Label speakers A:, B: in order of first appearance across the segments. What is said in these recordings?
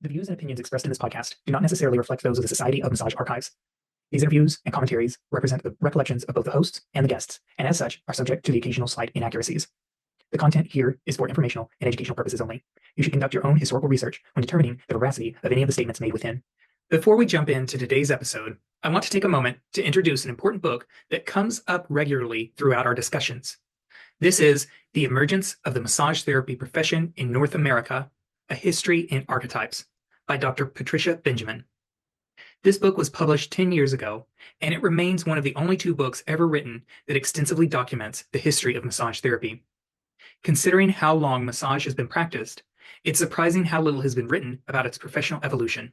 A: The views and opinions expressed in this podcast do not necessarily reflect those of the Society of Massage Archives. These interviews and commentaries represent the recollections of both the hosts and the guests, and as such, are subject to the occasional slight inaccuracies. The content here is for informational and educational purposes only. You should conduct your own historical research when determining the veracity of any of the statements made within. Before we jump into today's episode, I want to take a moment to introduce an important book that comes up regularly throughout our discussions. This is The Emergence of the Massage Therapy Profession in North America, A History in Archetypes by Dr. Patricia Benjamin. This book was published 10 years ago, and it remains one of the only two books ever written that extensively documents the history of massage therapy. Considering how long massage has been practiced, it's surprising how little has been written about its professional evolution.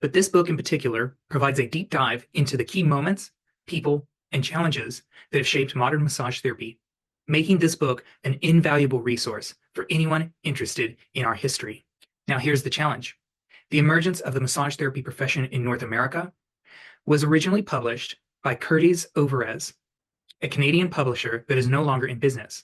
A: But this book in particular provides a deep dive into the key moments, people, and challenges that have shaped modern massage therapy, making this book an invaluable resource for anyone interested in our history. Now here's the challenge. The Emergence of the Massage Therapy Profession in North America was originally published by Curties-Overzet, a Canadian publisher that is no longer in business.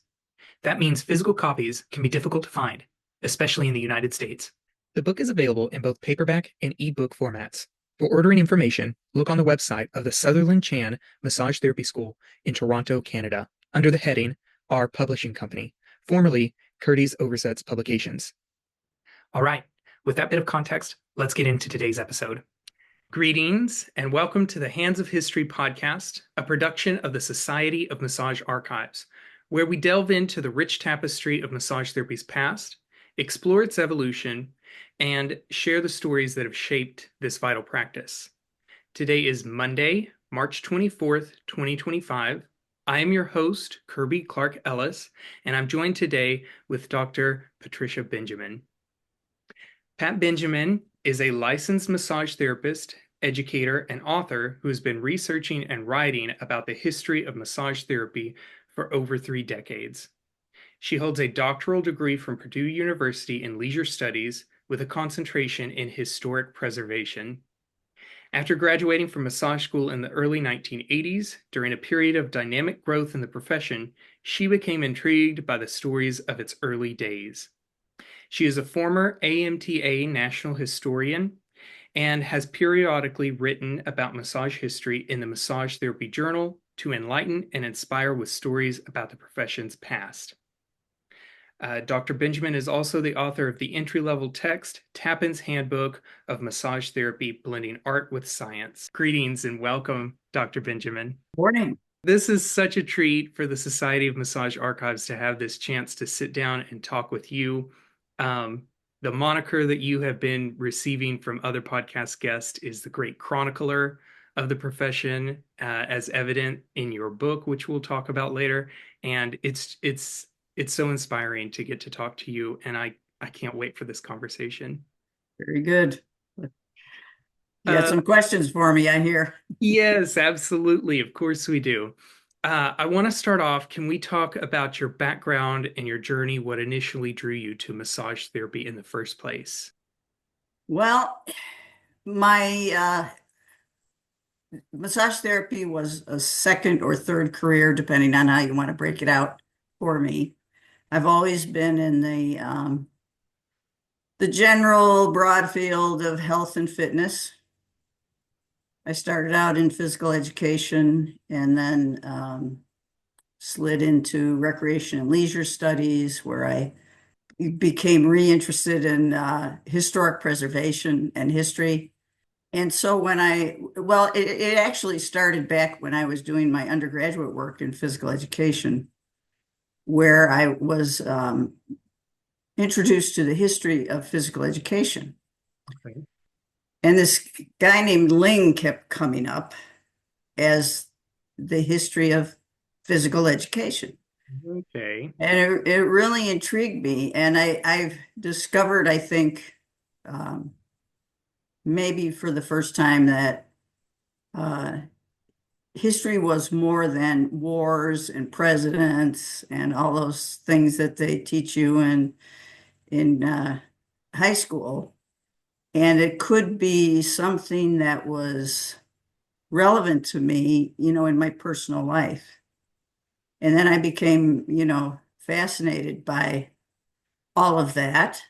A: That means physical copies can be difficult to find, especially in the United States. The book is available in both paperback and ebook formats. For ordering information, look on the website of the Sutherland Chan Massage Therapy School in Toronto, Canada, under the heading Our Publishing Company, formerly Curties-Overzet Publications. All right, with that bit of context, let's get into today's episode. Greetings and welcome to the Hands of History podcast, a production of the Society of Massage Archives, where we delve into the rich tapestry of massage therapy's past, explore its evolution, and share the stories that have shaped this vital practice. Today is Monday, March 24th, 2025. I am your host, Kirby Clark Ellis, and I'm joined today with Dr. Patricia Benjamin. Pat Benjamin is a licensed massage therapist, educator, and author who has been researching and writing about the history of massage therapy for over 3 decades. She holds a doctoral degree from Purdue University in leisure studies with a concentration in historic preservation. After graduating from massage school in the early 1980s, during a period of dynamic growth in the profession, she became intrigued by the stories of its early days. She is a former AMTA National Historian and has periodically written about massage history in the Massage Therapy Journal to enlighten and inspire with stories about the profession's past. Dr. Benjamin is also the author of the entry-level text, Tappan's Handbook of Massage Therapy, Blending Art with Science. Greetings and welcome, Dr. Benjamin.
B: Morning.
A: This is such a treat for the Society of Massage Archives to have this chance to sit down and talk with you. The moniker that you have been receiving from other podcast guests is the great chronicler of the profession, as evident in your book, which we'll talk about later. And it's so inspiring to get to talk to you, and I can't wait for this conversation.
B: Very good. You got some questions for me, I hear.
A: Yes, absolutely. Of course we do. I want to start off, can we talk about your background and your journey, what initially drew you to massage therapy in the first place?
B: Well, my massage therapy was a second or third career, depending on how you want to break it out for me. I've always been in the general broad field of health and fitness. I started out in physical education and then slid into recreation and leisure studies, where I became reinterested in historic preservation and history. And so it actually started back when I was doing my undergraduate work in physical education, where I was introduced to the history of physical education.
A: Okay.
B: And this guy named Ling kept coming up as the history of physical education.
A: Okay.
B: And it really intrigued me. And I've discovered, I think, maybe for the first time, that history was more than wars and presidents and all those things that they teach you in high school. And it could be something that was relevant to me, in my personal life. And then I became, fascinated by all of that.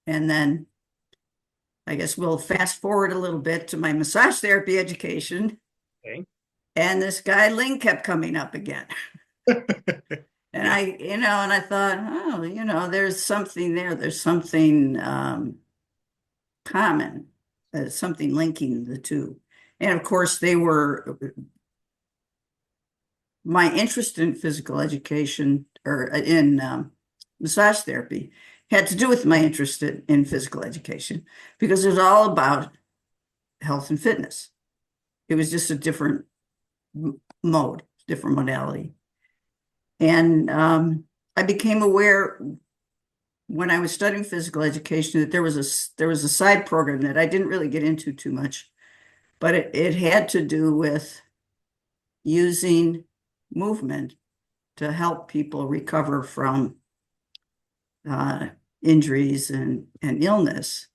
B: And then I guess we'll fast forward a little bit to my massage therapy education.
A: Okay.
B: And this guy Ling kept coming up again. And I thought, oh, there's something there. There's something common, something linking the two. And of course, my interest in physical education or in massage therapy had to do with my interest in physical education because it was all about health and fitness. It was just a different mode, different modality. And I became aware when I was studying physical education that there was a side program that I didn't really get into too much, but it had to do with using movement to help people recover from injuries and illness.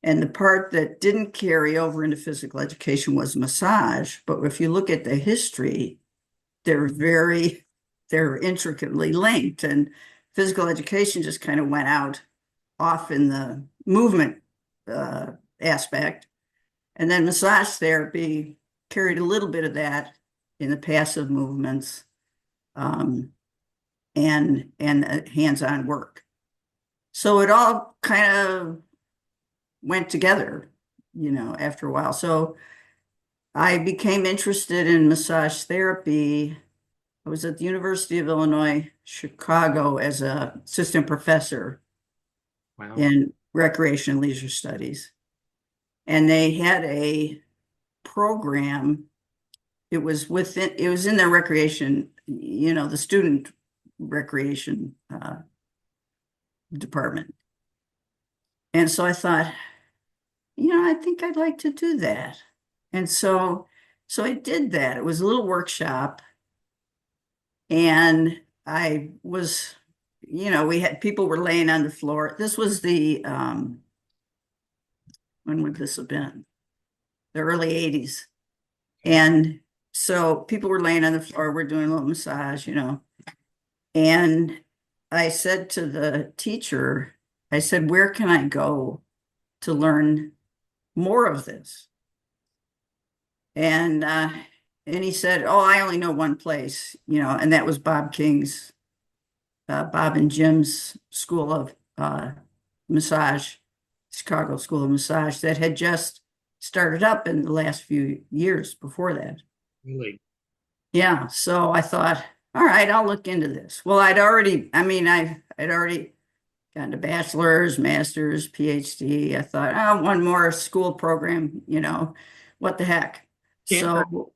B: And the part that didn't carry over into physical education was massage. But if you look at the history, they're intricately linked. And physical education just kind of went out off in the movement aspect. And then massage therapy carried a little bit of that in the passive movements and hands-on work. So it all kind of went together, after a while. So I became interested in massage therapy. I was at the University of Illinois, Chicago as an assistant professor
A: Wow.
B: in recreation and leisure studies. And they had a program. It was in their recreation, the student recreation department. And so I thought, I think I'd like to do that. And so I did that. It was a little workshop. And I was, we had people were laying on the floor. This was when would this have been? The early 80s. And so people were laying on the floor. We're doing a little massage, And I said to the teacher, I said, where can I go to learn more of this? And he said, oh, I only know one place, and that was Bob and Jim's School of Massage, Chicago School of Massage, that had just started up in the last few years before that.
A: Really?
B: Yeah. So I thought, all right, I'll look into this. Well, I'd already gotten a bachelor's, master's, PhD. I thought, oh, one more school program, what the heck?
A: Yeah.
B: So,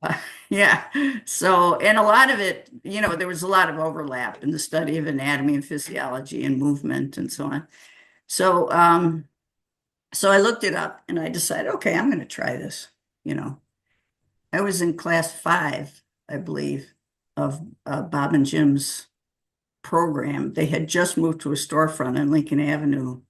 B: yeah. So, and a lot of it, there was a lot of overlap in the study of anatomy and physiology and movement and so on. So, so I looked it up and I decided, okay, I'm going to try this. I was in class 5, I believe, of Bob and Jim's program. They had just moved to a storefront on Lincoln Avenue.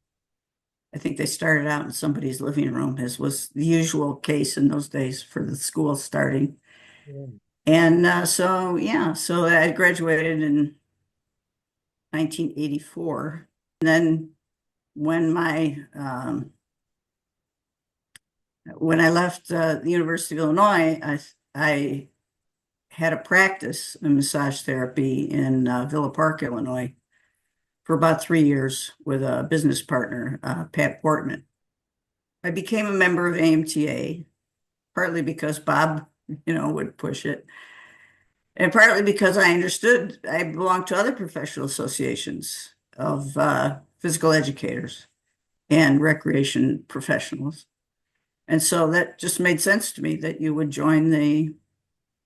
B: I think they started out in somebody's living room, as was the usual case in those days for the school starting.
A: Yeah.
B: And so I graduated in 1984. And then when when I left the University of Illinois, I had a practice in massage therapy in Villa Park, Illinois, for about 3 years with a business partner, Pat Portman. I became a member of AMTA, partly because Bob, would push it, and partly because I understood I belonged to other professional associations of physical educators and recreation professionals. And so that just made sense to me that you would join the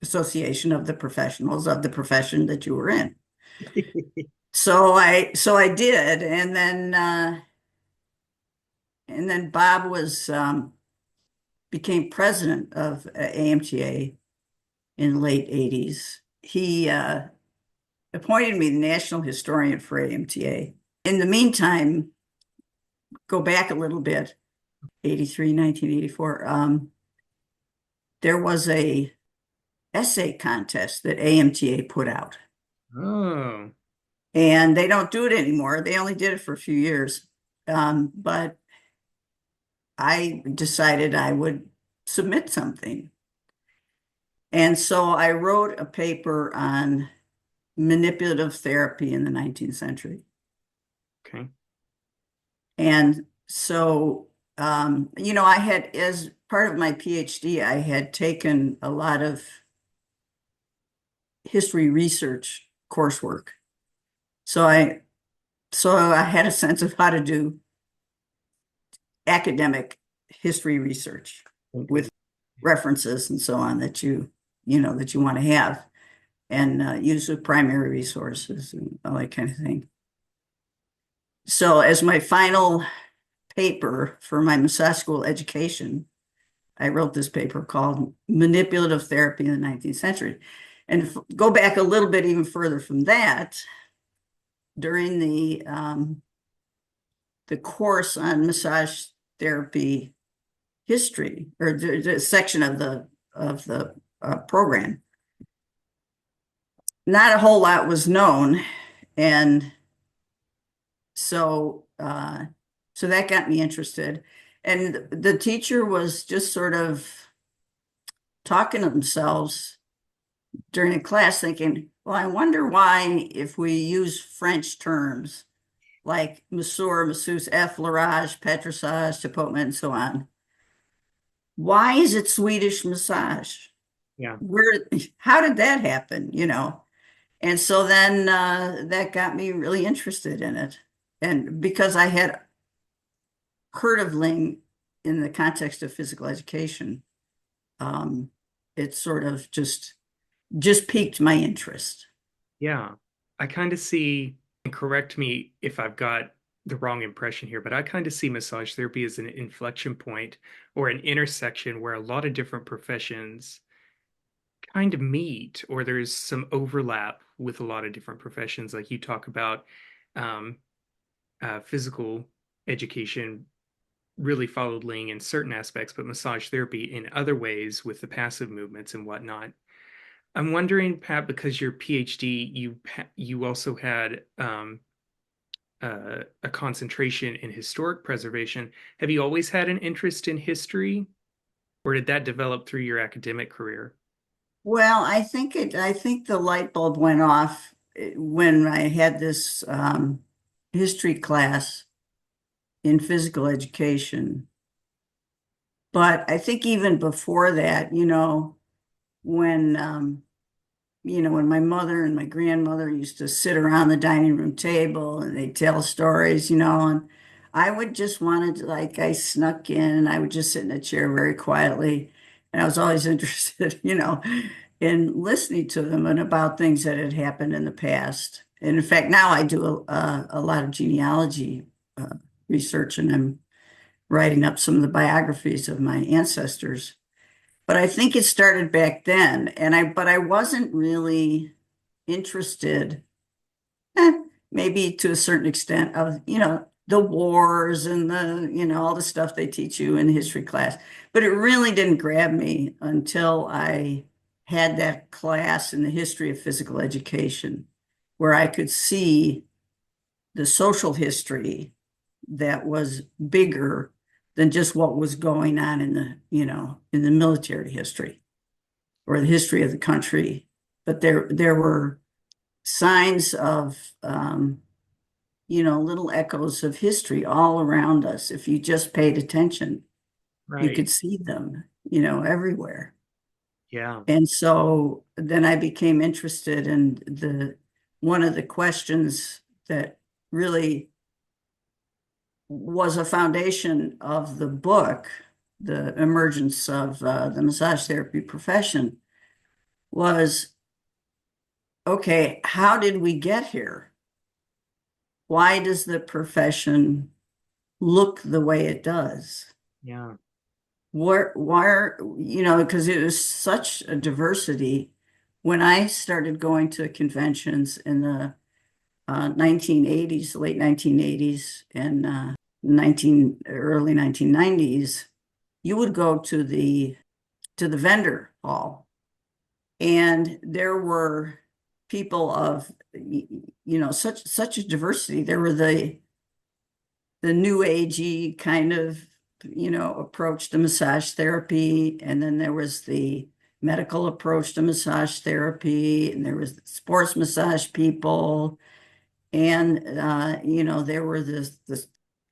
B: association of the professionals of the profession that you were in. So I did, and then Bob became president of AMTA in the late 80s. He appointed me the national historian for AMTA. In the meantime, go back a little bit, 1984, there was a essay contest that AMTA put out.
A: Oh.
B: And they don't do it anymore. They only did it for a few years. But I decided I would submit something. And so I wrote a paper on manipulative therapy in the 19th century.
C: Okay.
B: And so, I had, as part of my PhD, I had taken a lot of history research coursework. So I had a sense of how to do academic history research with references and so on that you want to have, and use of primary resources and all that kind of thing. So as my final paper for my massage school education, I wrote this paper called Manipulative Therapy in the 19th Century. And go back a little bit even further from that, during the course on massage therapy history, or the section of the program, not a whole lot was known. And so that got me interested. And the teacher was just sort of talking to themselves during a class, thinking, well, I wonder why, if we use French terms like masseur, masseuse, effleurage, petrissage, tapotement, and so on, why is it Swedish massage?
C: Yeah.
B: How did that happen? And so then that got me really interested in it. And because I had heard of Ling in the context of physical education, it sort of just piqued my interest.
C: Yeah. I kind of see, and correct me if I've got the wrong impression here, but I kind of see massage therapy as an inflection point or an intersection where a lot of different professions kind of meet, or there's some overlap with a lot of different professions. Like you talk about physical education really followed Ling in certain aspects, but massage therapy in other ways with the passive movements and whatnot. I'm wondering, Pat, because your PhD, you also had a concentration in historic preservation. Have you always had an interest in history, or did that develop through your academic career?
B: Well, I think the light bulb went off when I had this history class in physical education. But I think even before that, when when my mother and my grandmother used to sit around the dining room table and they'd tell stories, and I would just want to, like, I snuck in and I would just sit in a chair very quietly. And I was always interested, in listening to them and about things that had happened in the past. And in fact, now I do a lot of genealogy research, and I'm writing up some of the biographies of my ancestors. But I think it started back then, but I wasn't really interested, maybe to a certain extent, of the wars and all the stuff they teach you in history class. But it really didn't grab me until I had that class in the history of physical education, where I could see the social history that was bigger than just what was going on in the military history or the history of the country. But there were signs of little echoes of history all around us. If you just paid attention, you could see them, everywhere.
C: Yeah.
B: And so then I became interested in one of the questions that really was a foundation of the book, The Emergence of the Massage Therapy Profession, was, okay, how did we get here? Why does the profession look the way it does?
C: Yeah.
B: Why, because it was such a diversity. When I started going to conventions in the 1980s, late 1980s, and early 1990s, you would go to the vendor hall, and there were people of such a diversity. There were the new agey kind of approach to massage therapy, and then there was the medical approach to massage therapy, and there was the sports massage people, and there were this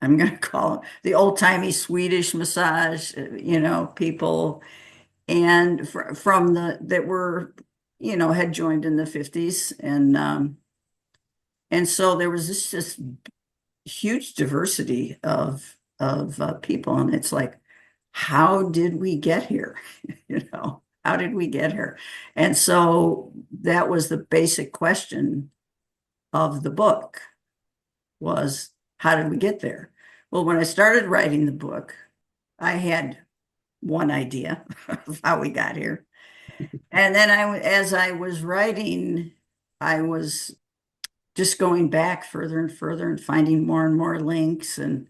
B: I'm going to call it the old-timey Swedish massage, people, and from that were, had joined in the 50s, and so there was this just huge diversity of people, and it's like, how did we get here? How did we get here? And so that was the basic question of the book, was how did we get there? Well, when I started writing the book, I had one idea of how we got here. And then as I was writing, I was just going back further and further and finding more and more links, and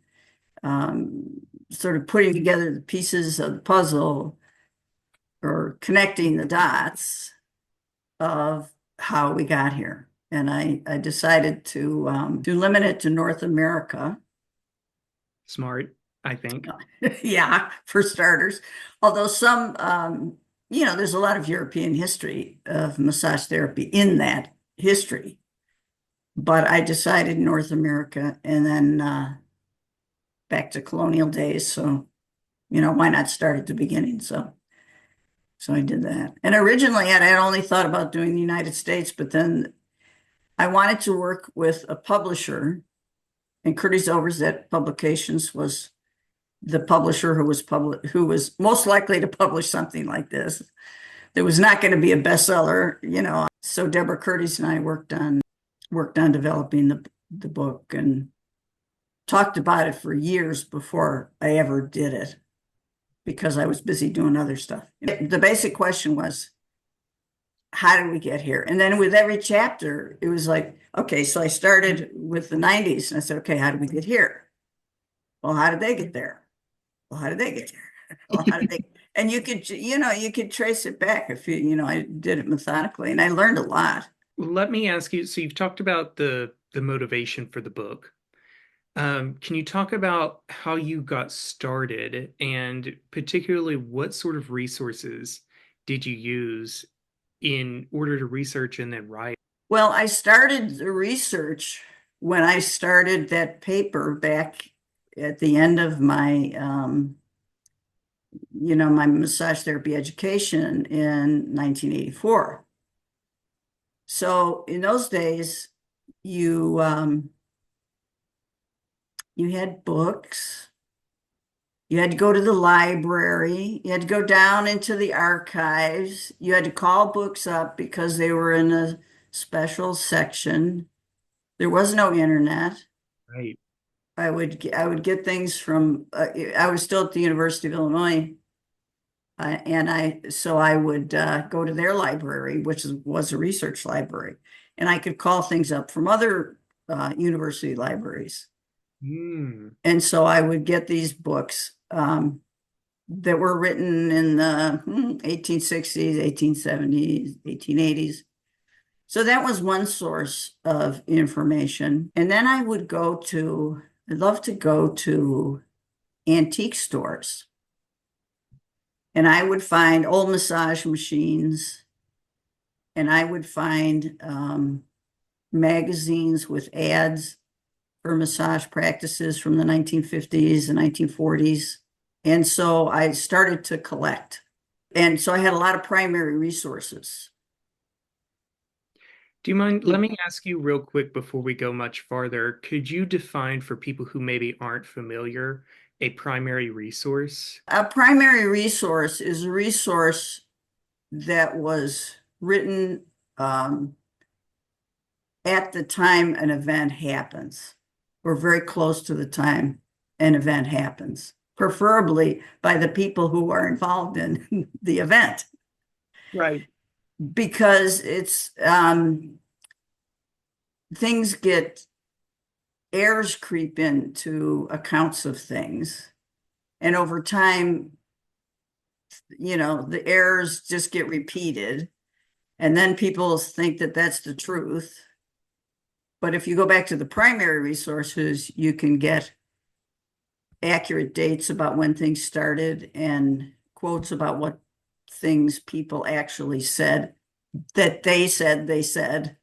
B: sort of putting together the pieces of the puzzle, or connecting the dots of how we got here. And I decided to limit it to North America.
C: Smart, I think.
B: Yeah, for starters. Although some, there's a lot of European history of massage therapy in that history. But I decided North America, and then back to colonial days. So, why not start at the beginning? So I did that. And originally I had only thought about doing the United States, but then I wanted to work with a publisher, and Curties-Overzet Publications was the publisher who was most likely to publish something like this. There was not going to be a bestseller, So Deborah Curtis and I worked on developing the book, and talked about it for years before I ever did it, because I was busy doing other stuff. The basic question was, how did we get here? And then with every chapter, it was like, okay, so I started with the 90s, and I said, okay, how did we get here? Well, how did they get there? Well, how did they get there? Well, how did they? And you could trace it back if I did it methodically, and I learned a lot.
C: Let me ask you, so you've talked about the motivation for the book. Can you talk about how you got started, and particularly what sort of resources did you use in order to research and then write?
B: Well, I started the research when I started that paper back at the end of my, my massage therapy education in 1984. So in those days, you had books. You had to go to the library. You had to go down into the archives. You had to call books up because they were in a special section. There was no internet.
C: Right.
B: I would get things from, I was still at the University of Illinois. So I would go to their library, which was a research library, and I could call things up from other university libraries. And so I would get these books that were written in the 1860s, 1870s, 1880s. So that was one source of information. And then I'd love to go to antique stores. And I would find old massage machines, and I would find magazines with ads for massage practices from the 1950s and 1940s. And so I started to collect. And so I had a lot of primary resources.
C: Do you mind? Let me ask you real quick before we go much farther. Could you define for people who maybe aren't familiar a primary resource?
B: A primary resource is a resource that was written at the time an event happens, or very close to the time an event happens, preferably by the people who are involved in the event.
C: Right.
B: Because it's things get, errors creep into accounts of things, and over time, the errors just get repeated, and then people think that that's the truth. But if you go back to the primary resources, you can get accurate dates about when things started and quotes about what things people actually said that they said,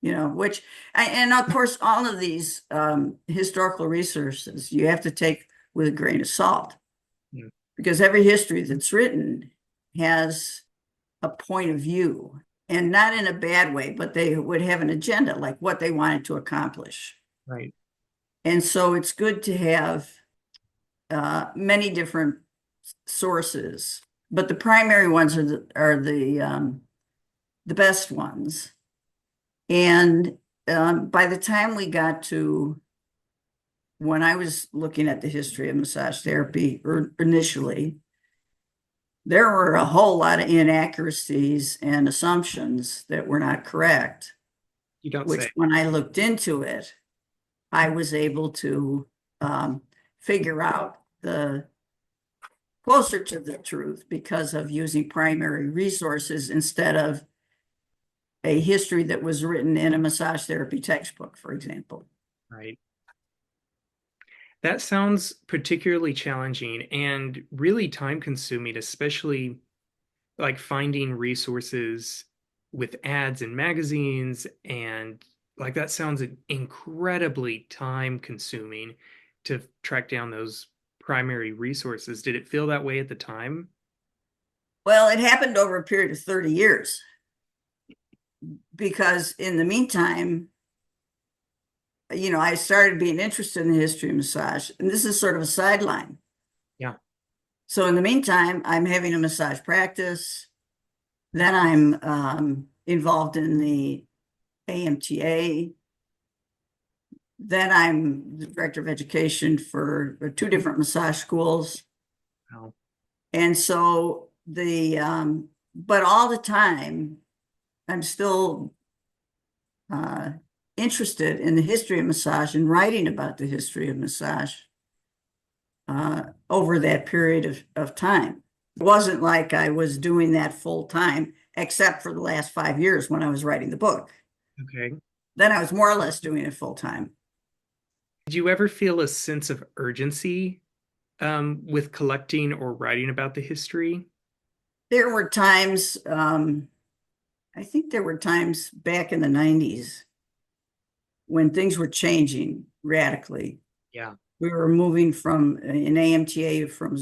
B: which, and of course, all of these historical resources you have to take with a grain of salt, because every history that's written has a point of view, and not in a bad way, but they would have an agenda, like what they wanted to accomplish.
C: Right.
B: And so it's good to have many different sources, but the primary ones are the best ones. And by the time we got to when I was looking at the history of massage therapy initially, there were a whole lot of inaccuracies and assumptions that were not correct.
C: You don't
B: which
C: say.
B: When I looked into it, I was able to figure out the closer to the truth because of using primary resources instead of a history that was written in a massage therapy textbook, for example.
C: Right. That sounds particularly challenging and really time consuming, especially like finding resources with ads in magazines, and like that sounds incredibly time consuming to track down those primary resources. Did it feel that way at the time?
B: Well, it happened over a period of 30 years because in the meantime, I started being interested in the history of massage, and this is sort of a sideline.
C: Yeah.
B: So in the meantime, I'm having a massage practice. Then I'm involved in the AMTA. Then I'm the director of education for 2 different massage schools.
C: Wow.
B: And so but all the time, I'm still interested in the history of massage and writing about the history of massage over that period of time. It wasn't like I was doing that full time, except for the last 5 years when I was writing the book.
C: Okay.
B: Then I was more or less doing it full time.
C: Did you ever feel a sense of urgency with collecting or writing about the history?
B: There were times, I think there were times back in the 90s when things were changing radically.
C: Yeah.
B: We were moving from an AMTA from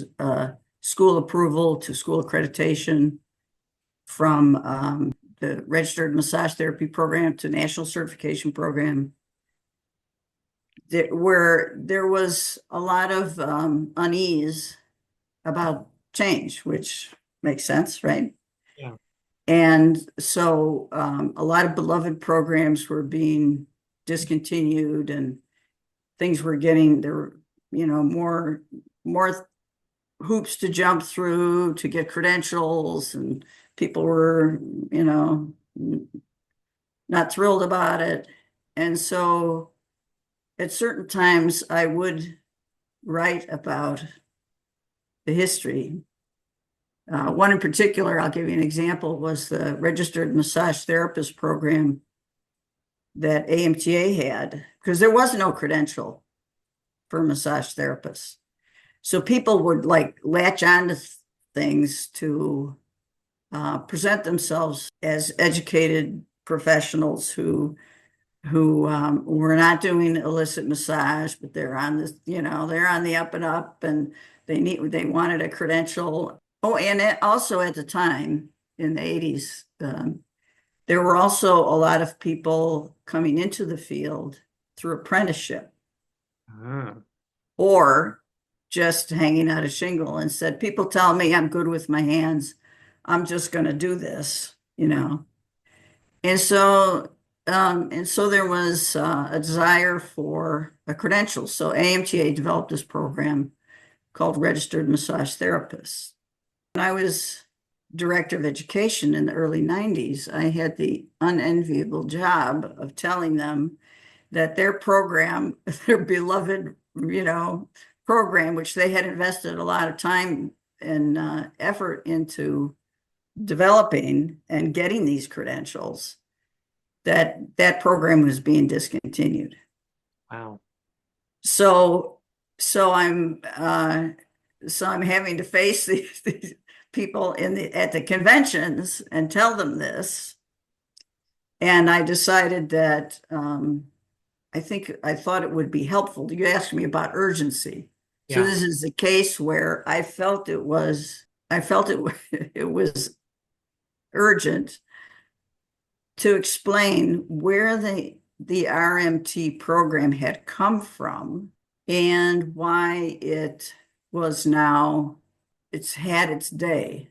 B: school approval to school accreditation, from the registered massage therapy program to national certification program, where there was a lot of unease about change, which makes sense, right?
C: Yeah.
B: And so a lot of beloved programs were being discontinued, and things were getting there, more hoops to jump through to get credentials, and people were, not thrilled about it. And so at certain times I would write about the history. One in particular, I'll give you an example, was the registered massage therapist program that AMTA had, because there was no credential for massage therapists. So people would latch on to things to present themselves as educated professionals who were not doing illicit massage, but they're on this, they're on the up and up, and they wanted a credential. Oh, and also at the time in the 80s, there were also a lot of people coming into the field through apprenticeship or just hanging out a shingle and said, people tell me I'm good with my hands, I'm just going to do this, And so there was a desire for a credential. So AMTA developed this program called Registered Massage Therapists. When I was director of education in the early 90s, I had the unenviable job of telling them that their program, their beloved, program, which they had invested a lot of time and effort into developing and getting these credentials, that program was being discontinued.
C: Wow.
B: So so I'm having to face these people at the conventions and tell them this. And I decided that I thought it would be helpful. You asked me about urgency. So
C: Yeah.
B: this is a case where I felt it was urgent to explain where the RMT program had come from and why it's had its day,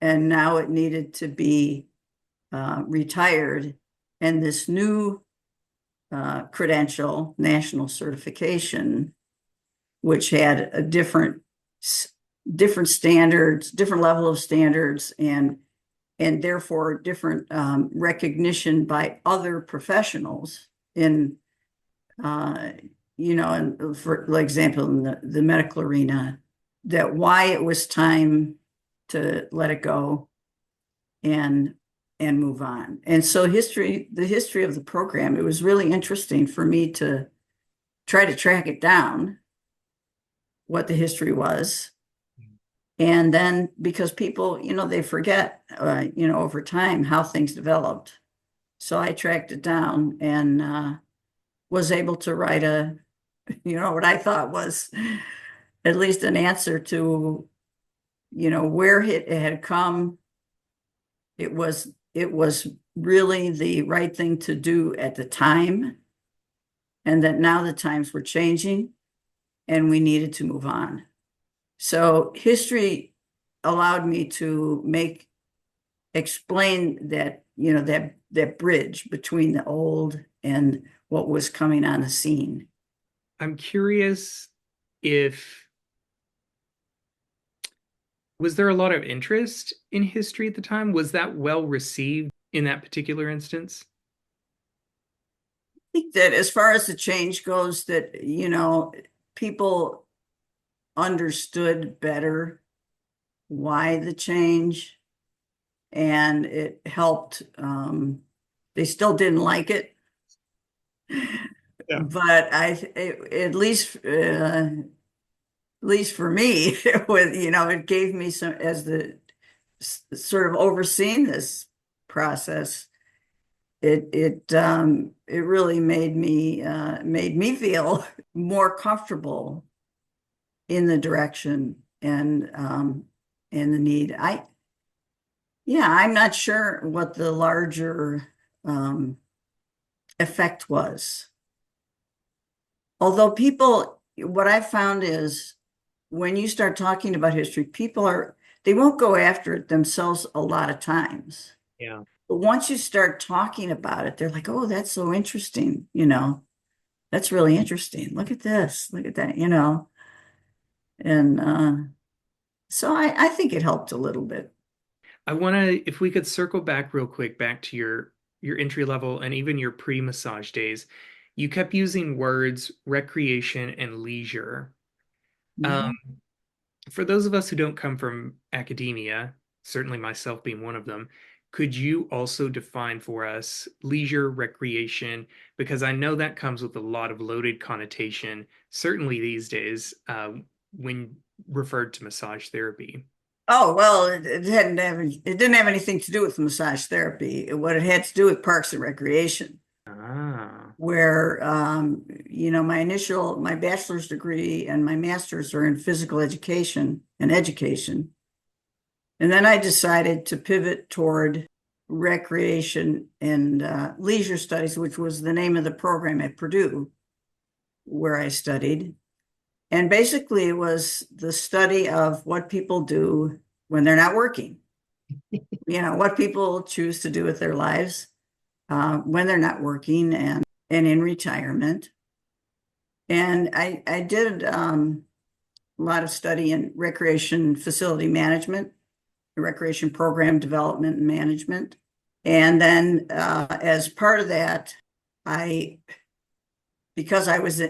B: and now it needed to be retired, and this new credential, national certification, which had a different standards, different level of standards, and therefore different recognition by other professionals in, and for example, in the medical arena, that why it was time to let it go and move on. And so the history of the program, it was really interesting for me to try to track it down, what the history was. And then because people, they forget, over time how things developed. So I tracked it down and was able to write what I thought was at least an answer to, where it had come. It was really the right thing to do at the time, and that now the times were changing and we needed to move on. So history allowed me to explain that, that bridge between the old and what was coming on the scene.
C: I'm curious was there a lot of interest in history at the time? Was that well received in that particular instance?
B: I think that as far as the change goes, that, people understood better why the change, and it helped. They still didn't like it,
C: Yeah.
B: but at least for me, it gave me some, as the sort of overseeing this process. It really made me feel more comfortable in the direction and the need. I'm not sure what the larger effect was. Although what I found is when you start talking about history, they won't go after it themselves a lot of times.
C: Yeah.
B: But once you start talking about it, they're like, oh, that's so interesting. That's really interesting. Look at this, look at that, And so I think it helped a little bit.
C: I want to, if we could circle back real quick, back to your entry level and even your pre-massage days. You kept using words recreation and leisure.
B: Mhm.
C: For those of us who don't come from academia, certainly myself being one of them, could you also define for us leisure, recreation? Because I know that comes with a lot of loaded connotation, certainly these days, when referred to massage therapy.
B: Oh, well, it didn't have anything to do with massage therapy. What it had to do with parks and recreation.
C: Ah.
B: Where my bachelor's degree and my master's are in physical education and education. And then I decided to pivot toward recreation and leisure studies, which was the name of the program at Purdue, where I studied. And basically it was the study of what people do when they're not working, what people choose to do with their lives when they're not working and in retirement. And I did a lot of study in recreation facility management, recreation program development and management. And then as part of that, because I was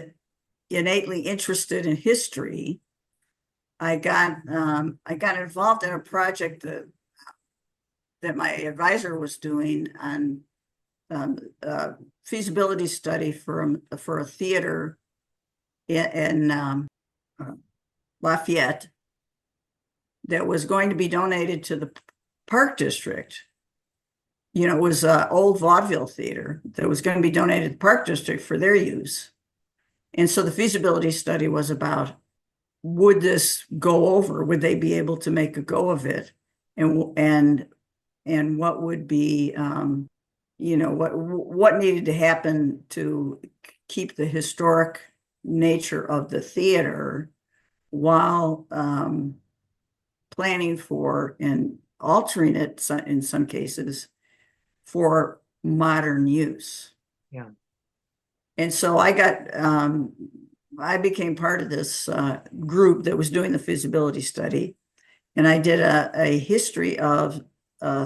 B: innately interested in history, I got involved in a project that my advisor was doing on feasibility study for a theater in Lafayette that was going to be donated to the Park District. You know, it was an old vaudeville theater that was going to be donated to the Park District for their use. And so the feasibility study was about, would this go over? Would they be able to make a go of it? And what would be, you know, what needed to happen to keep the historic nature of the theater while planning for and altering it in some cases for modern use.
C: Yeah.
B: And so I became part of this group that was doing the feasibility study, and I did a history of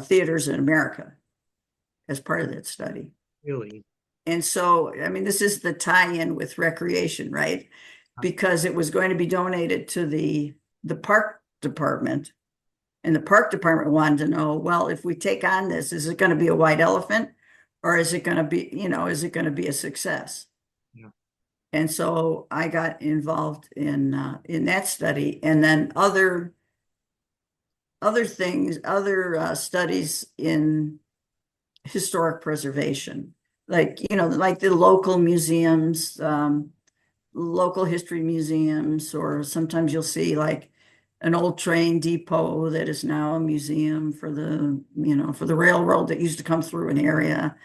B: theaters in America as part of that study.
C: Really?
B: And so, I mean, this is the tie-in with recreation, right? Because it was going to be donated to the park department, and the park department wanted to know, well, if we take on this, is it going to be a white elephant, or is it going to be, you know, is it going to be a success?
C: Yeah.
B: And so I got involved in that study, and then other things, other studies in historic preservation, like, you know, like the local museums, local history museums, or sometimes you'll see like an old train depot that is now a museum for the, you know, for the railroad that used to come through an area.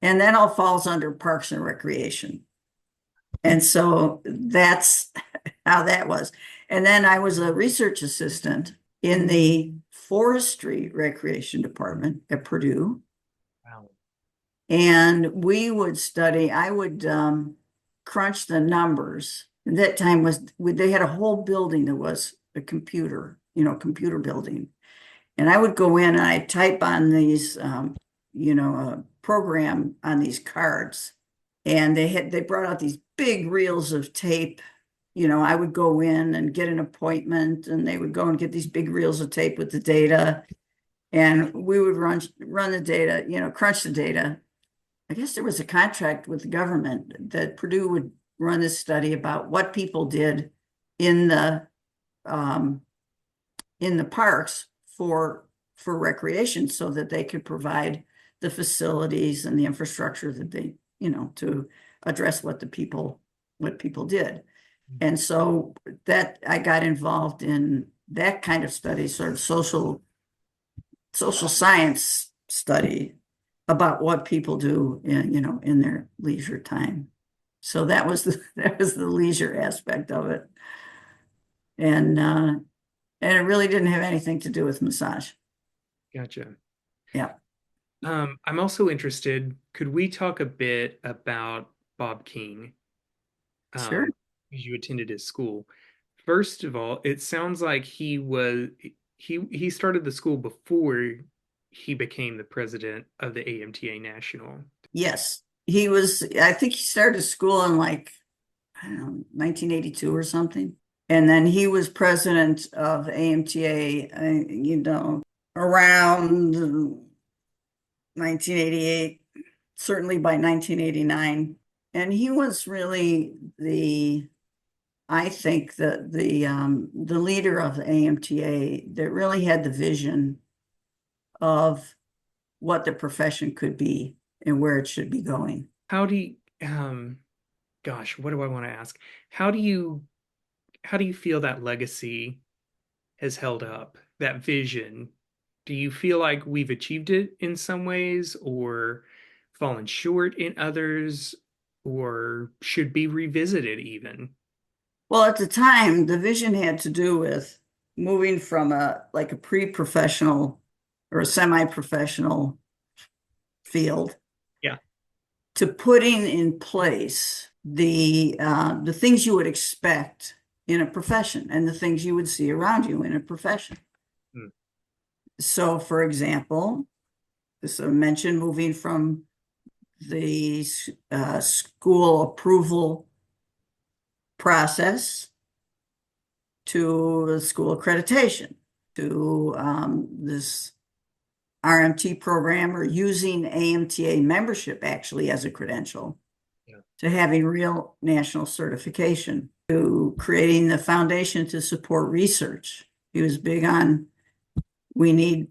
B: And that all falls under parks and recreation. And so that's how that was. And then I was a research assistant in the forestry recreation department at Purdue.
C: Wow.
B: And we would study, I would crunch the numbers. And that time they had a whole building that was a computer, you know, computer building. And I would go in and I'd type on these, you know, a program on these cards. And they brought out these big reels of tape. You know, I would go in and get an appointment, and they would go and get these big reels of tape with the data. And we would run the data, you know, crunch the data. I guess there was a contract with the government that Purdue would run this study about what people did in the parks for recreation, so that they could provide the facilities and the infrastructure that they, you know, to address what people did. And so that I got involved in that kind of study, sort of social science study about what people do in, you know, in their leisure time. So that was the leisure aspect of it. And it really didn't have anything to do with massage.
C: Gotcha.
B: Yeah.
C: I'm also interested, could we talk a bit about Bob King?
B: Sure.
C: You attended his school. First of all, it sounds like he started the school before he became the president of the AMTA National.
B: Yes. He was, I think he started school in like, I don't know, 1982 or something. And then he was president of AMTA, you know, around 1988, certainly by 1989. And he was really I think the leader of the AMTA that really had the vision of what the profession could be and where it should be going.
C: How do you, gosh, what do I want to ask? How do you feel that legacy has held up, that vision? Do you feel like we've achieved it in some ways, or fallen short in others, or should be revisited even?
B: Well, at the time, the vision had to do with moving from a pre-professional or a semi-professional field,
C: yeah,
B: to putting in place the things you would expect in a profession and the things you would see around you in a profession. So, for example, as I mentioned, moving from the school approval process to the school accreditation, to this RMT program, or using AMTA membership actually as a credential, to having real national certification. to creating the foundation to support research. He was big on, we need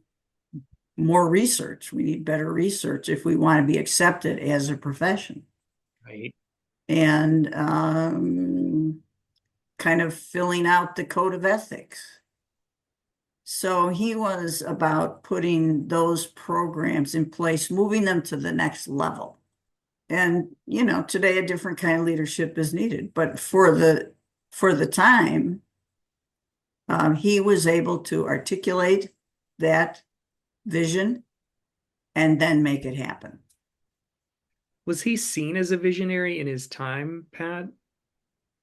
B: more research. We need better research if we want to be accepted as a profession.
C: Right.
B: And kind of filling out the code of ethics. So he was about putting those programs in place, moving them to the next level. And, you know, today a different kind of leadership is needed. But for the time, he was able to articulate that vision and then make it happen.
C: Was he seen as a visionary in his time, Pat?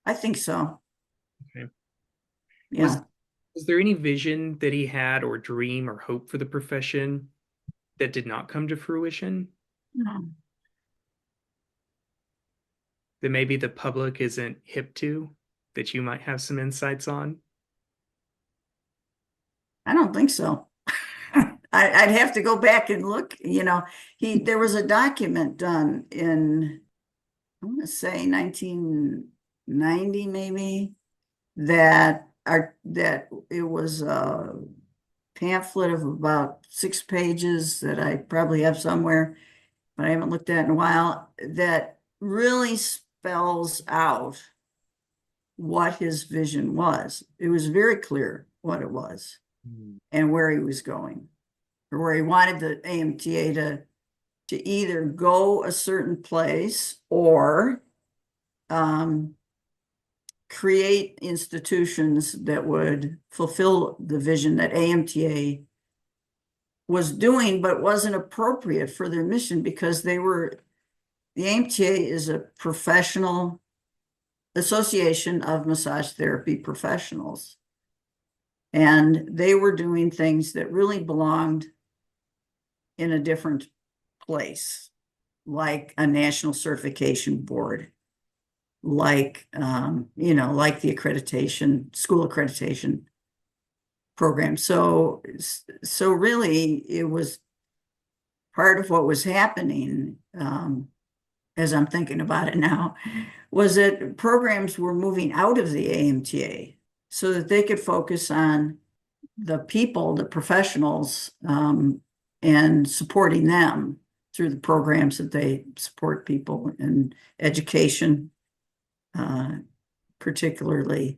B: I think so.
C: Okay.
B: Yeah.
C: Was there any vision that he had or dream or hope for the profession that did not come to fruition?
B: No.
C: That maybe the public isn't hip to, that you might have some insights on?
B: I don't think so. I'd have to go back and look. You know, there was a document done in, I want to say 1990 maybe, that it was a pamphlet of about 6 pages that I probably have somewhere, but I haven't looked at in a while, that really spells out what his vision was. It was very clear what it was and where he was going, or where he wanted the AMTA to either go a certain place or create institutions that would fulfill the vision that AMTA was doing, but wasn't appropriate for their mission, because the AMTA is a professional association of massage therapy professionals. And they were doing things that really belonged in a different place, like a national certification board, like, you know, like the school accreditation program. So really it was part of what was happening, as I'm thinking about it now, was that programs were moving out of the AMTA so that they could focus on the people, the professionals, and supporting them through the programs that they support people in education, particularly.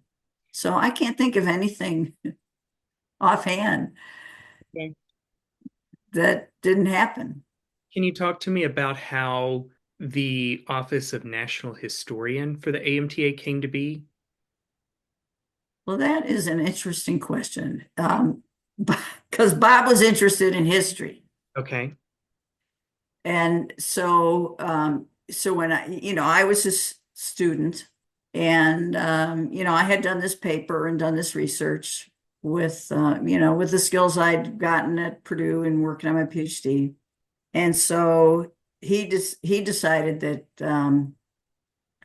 B: So I can't think of anything offhand that didn't happen.
C: Can you talk to me about how the Office of National Historian for the AMTA came to be?
B: Well, that is an interesting question, because Bob was interested in history.
C: Okay.
B: And so when I was a student, and I had done this paper and done this research with with the skills I'd gotten at Purdue and working on my PhD. And so he decided that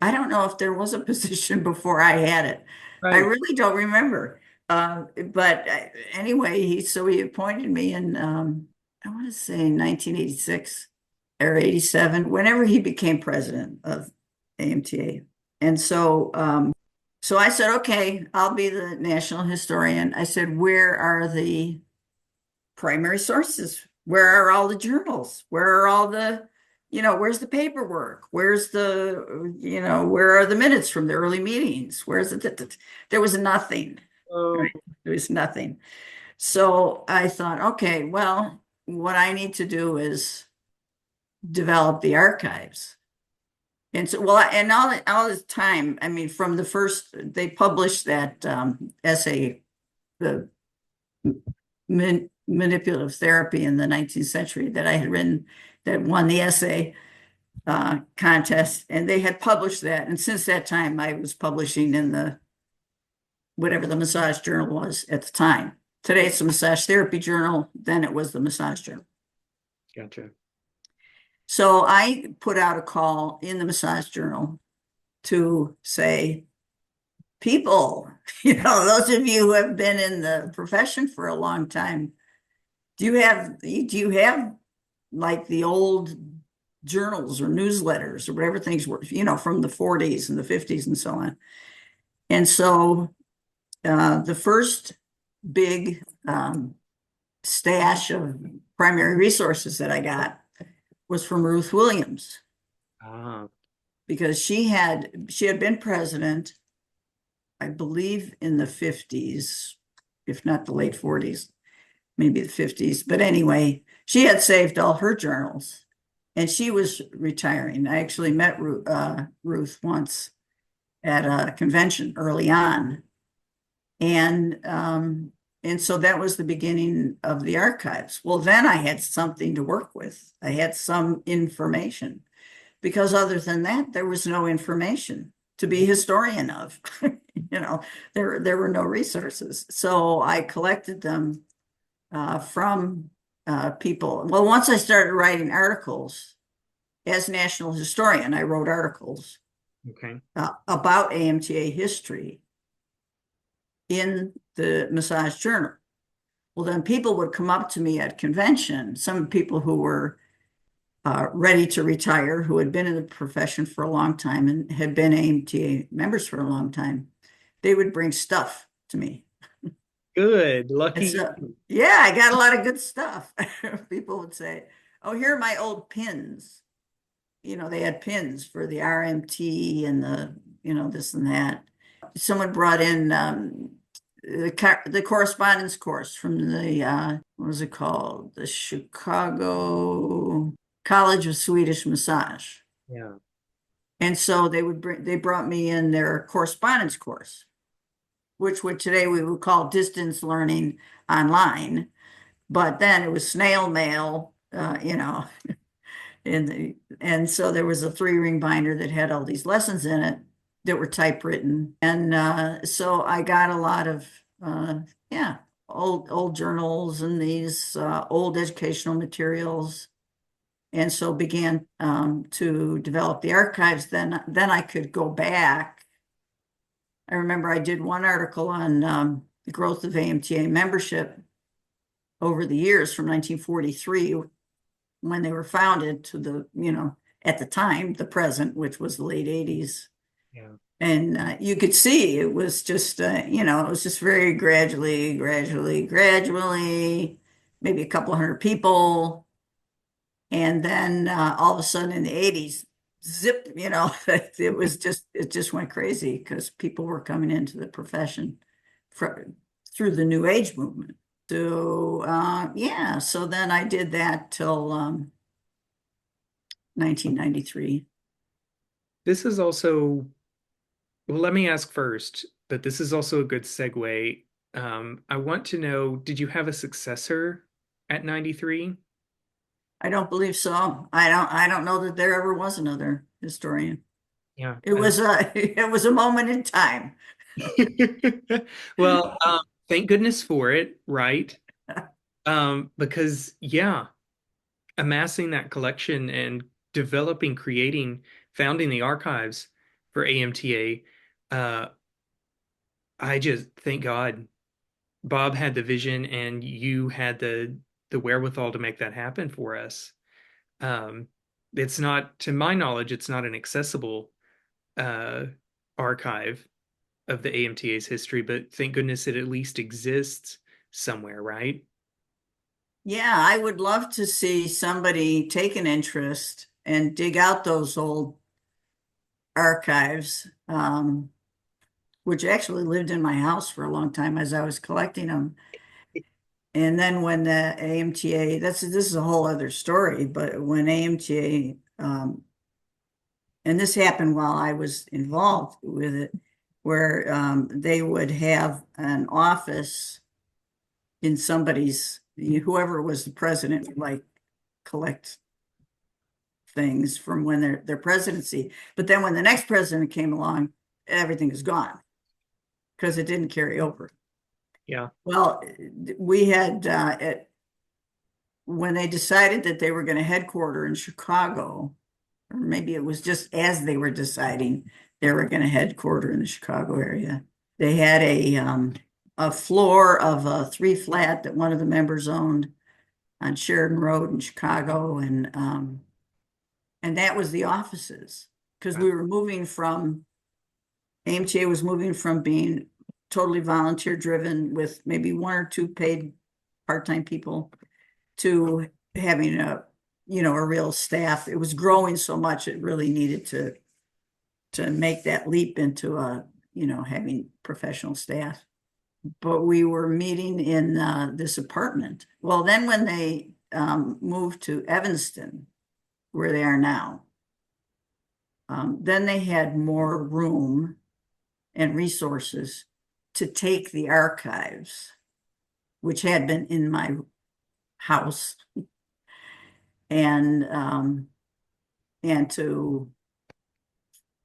B: I don't know if there was a position before I had it.
C: Right.
B: I really don't remember. But anyway, he appointed me in I want to say 1986 or 87, whenever he became president of AMTA. And so I said, okay, I'll be the national historian. I said, where are the primary sources? Where are all the journals? Where are all the, where's the paperwork? Where's the, where are the minutes from the early meetings? Where's it? There was nothing. Right? There was nothing. So I thought, okay, well, what I need to do is develop the archives. And so, well, and all this time, I mean, from the first, they published that essay, the manipulative therapy in the 19th century, that I had written, that won the essay contest, and they had published that. And since that time, I was publishing in the whatever the massage journal was at the time. Today it's the Massage Therapy Journal. Then it was the Massage Journal.
C: Gotcha.
B: So I put out a call in the Massage Journal to say, people, those of you who have been in the profession for a long time, do you have like the old journals or newsletters or whatever things were, from the 40s and the 50s and so on? And so the first big stash of primary resources that I got was from Ruth Williams,
C: Ah,
B: because she had been president, I believe, in the 50s, if not the late 40s, maybe the 50s. But anyway, she had saved all her journals and she was retiring. I actually met Ruth once at a convention early on. And so that was the beginning of the archives. Well, then I had something to work with. I had some information, because other than that, there was no information to be historian of. There were no resources. So I collected them from people. Well, once I started writing articles as national historian, I wrote articles
C: okay.
B: about AMTA history in the Massage Journal. Well, then people would come up to me at convention, some people who were ready to retire, who had been in the profession for a long time and had been AMTA members for a long time. They would bring stuff to me.
C: Good.
B: And
C: Lucky.
B: so, yeah, I got a lot of good stuff. People would say, oh, here are my old pins. They had pins for the RMT and the, this and that. Someone brought in the correspondence course from the, what was it called? The Chicago College of Swedish Massage.
C: Yeah.
B: And so they brought me in their correspondence course, which today we would call distance learning online. But then it was snail mail, and so there was a 3-ring binder that had all these lessons in it that were typewritten. And so I got a lot of, old journals and these old educational materials. And so began to develop the archives. Then I could go back. I remember I did one article on the growth of AMTA membership over the years from 1943, when they were founded, to the, at the time, the present, which was the late 80s.
C: Yeah.
B: And you could see it was just, it was just very gradually, maybe a couple hundred people. And then all of a sudden in the 80s, zip, it just went crazy, because people were coming into the profession through the New Age movement. So, so then I did that till 1993.
C: This is also, well, let me ask first, but this is also a good segue. I want to know, did you have a successor at 93?
B: I don't believe so. I don't know that there ever was another historian.
C: Yeah.
B: It was a moment in time.
C: Well, thank goodness for it, right? Because amassing that collection and developing, creating, founding the archives for AMTA, I just thank God Bob had the vision and you had the wherewithal to make that happen for us. It's not, to my knowledge, it's not an accessible archive of the AMTA's history, but thank goodness it at least exists somewhere, right?
B: Yeah, I would love to see somebody take an interest and dig out those old archives, which actually lived in my house for a long time as I was collecting them. And then when the AMTA, this is a whole other story, but when AMTA, and this happened while I was involved with it, where they would have an office in somebody's, whoever was the president would like collect things from when their presidency. But then when the next president came along, everything is gone because it didn't carry over.
C: Yeah.
B: Well, we had when they decided that they were going to headquarter in Chicago, or maybe it was just as they were deciding they were going to headquarter in the Chicago area, they had a floor of a 3-flat that one of the members owned on Sheridan Road in Chicago, and that was the offices, because we were moving from AMTA was moving from being totally volunteer driven with maybe one or two paid part-time people to having a real staff. It was growing so much, it really needed to make that leap into having professional staff. But we were meeting in this apartment. Well, then when they moved to Evanston, where they are now, then they had more room and resources to take the archives, which had been in my house, and to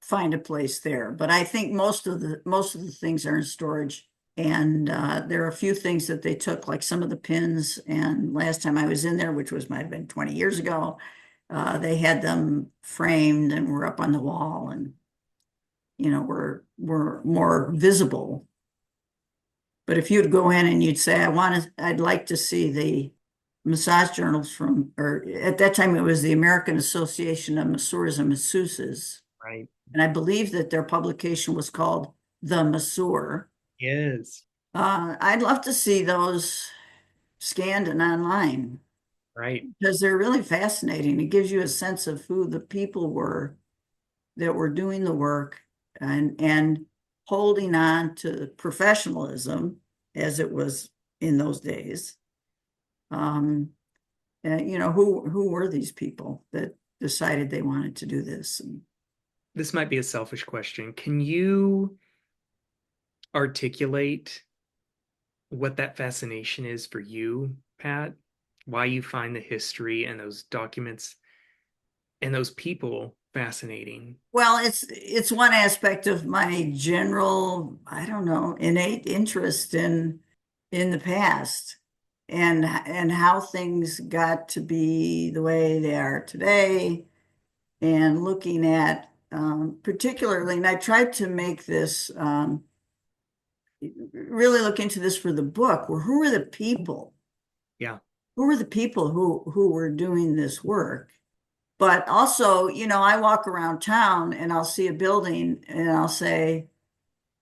B: find a place there. But I think most of the things are in storage. And there are a few things that they took, like some of the pins. And last time I was in there, which might have been 20 years ago, they had them framed and were up on the wall, and were more visible. But if you'd go in and you'd say, I'd like to see the massage journals or at that time it was the American Association of Masseurs and Masseuses.
C: Right.
B: And I believe that their publication was called The Masseur.
C: Yes.
B: I'd love to see those scanned and online.
C: Right.
B: Because they're really fascinating. It gives you a sense of who the people were that were doing the work and holding on to professionalism as it was in those days. And, who were these people that decided they wanted to do this?
C: This might be a selfish question. Can you articulate what that fascination is for you, Pat? Why you find the history and those documents and those people fascinating?
B: Well, it's one aspect of my general, I don't know, innate interest in the past and how things got to be the way they are today, and looking at particularly, and I tried to make this really look into this for the book. Well, who are the people?
C: Yeah.
B: Who were the people who were doing this work? But also, I walk around town and I'll see a building and I'll say,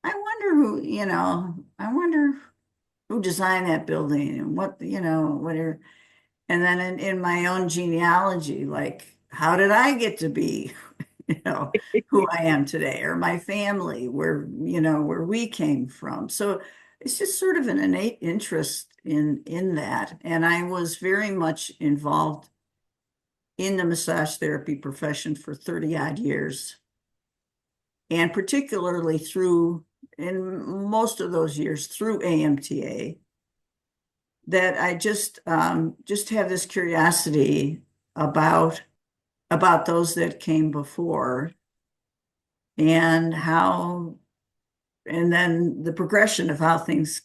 B: I wonder who designed that building and whatever. And then in my own genealogy, like, how did I get to be, who I am today, or my family, where we came from. So it's just sort of an innate interest in that. And I was very much involved in the massage therapy profession for 30 odd years. And particularly in most of those years through AMTA, that I just have this curiosity about those that came before, and then the progression of how things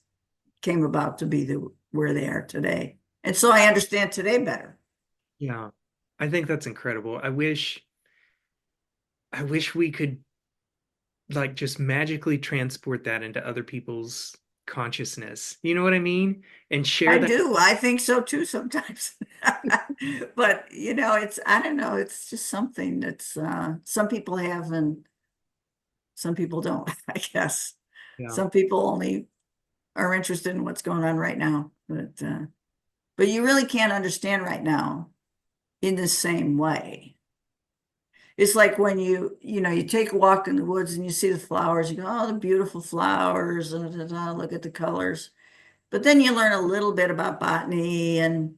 B: came about to be where they are today. And so I understand today better.
C: Yeah. I think that's incredible. I wish we could like just magically transport that into other people's consciousness. You know what I mean? And share that.
B: I do. I think so too sometimes. But I don't know, it's just something that's some people have and some people don't, I guess.
C: Yeah.
B: Some people only are interested in what's going on right now, but you really can't understand right now in the same way. It's like when you take a walk in the woods and you see the flowers, you go, oh, the beautiful flowers, look at the colors. But then you learn a little bit about botany and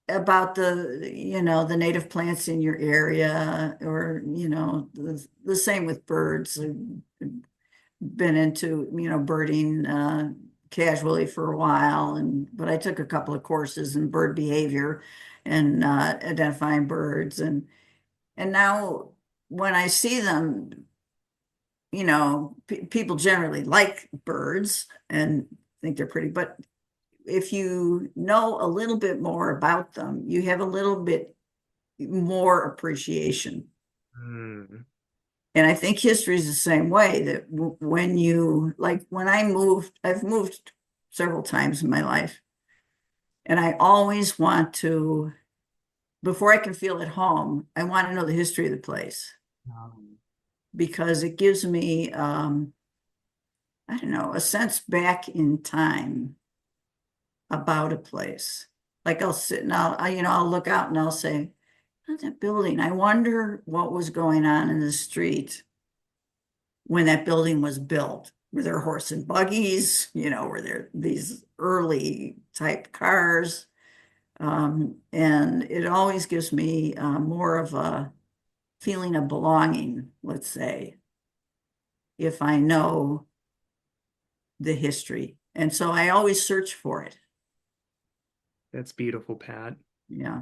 B: about the native plants in your area, or the same with birds. I've been into birding casually for a while, but I took a couple of courses in bird behavior and identifying birds, and now when I see them, people generally like birds and think they're pretty, but if you know a little bit more about them, you have a little bit more appreciation.
C: Mm.
B: And I think history is the same way, that when I've moved several times in my life, and I always want to, before I can feel at home, I want to know the history of the place. because it gives me, I don't know, a sense back in time about a place. Like I'll sit and I'll look out and I'll say, oh, that building, I wonder what was going on in the street when that building was built. Were there horse and buggies? Were there these early type cars? And it always gives me more of a feeling of belonging, let's say, if I know the history. And so I always search for it.
C: That's beautiful, Pat.
B: Yeah.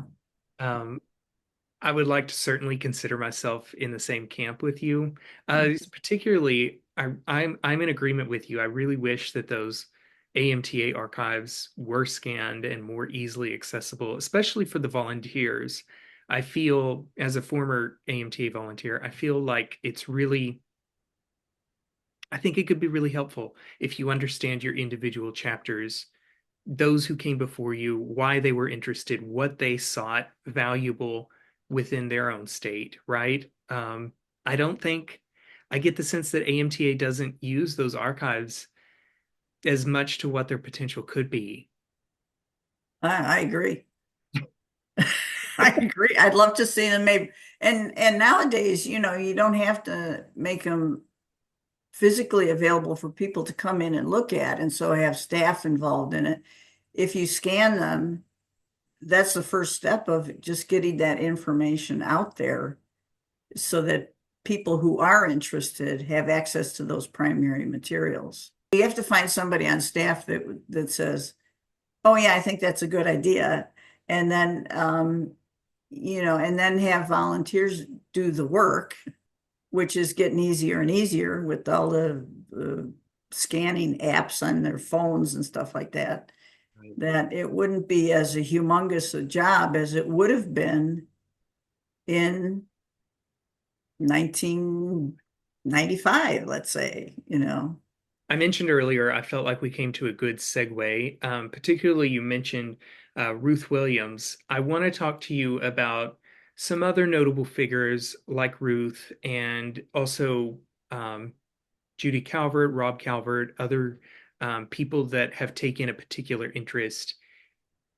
C: I would like to certainly consider myself in the same camp with you. Particularly, I'm in agreement with you. I really wish that those AMTA archives were scanned and more easily accessible, especially for the volunteers. I feel, as a former AMTA volunteer, I feel like I think it could be really helpful if you understand your individual chapters, those who came before you, why they were interested, what they sought valuable within their own state, right? I don't think, I get the sense that AMTA doesn't use those archives as much to what their potential could be.
B: I agree. I agree. I'd love to see them maybe. And nowadays, you don't have to make them physically available for people to come in and look at, and so have staff involved in it. If you scan them, that's the first step of just getting that information out there so that people who are interested have access to those primary materials. You have to find somebody on staff that says, oh yeah, I think that's a good idea. And then, and then have volunteers do the work, which is getting easier and easier with all the scanning apps on their phones and stuff like that.
C: Right.
B: That it wouldn't be as a humongous a job as it would have been in 1995, let's say,
C: I mentioned earlier, I felt like we came to a good segue. Particularly, you mentioned Ruth Williams. I want to talk to you about some other notable figures like Ruth, and also Judy Calvert, Rob Calvert, other people that have taken a particular interest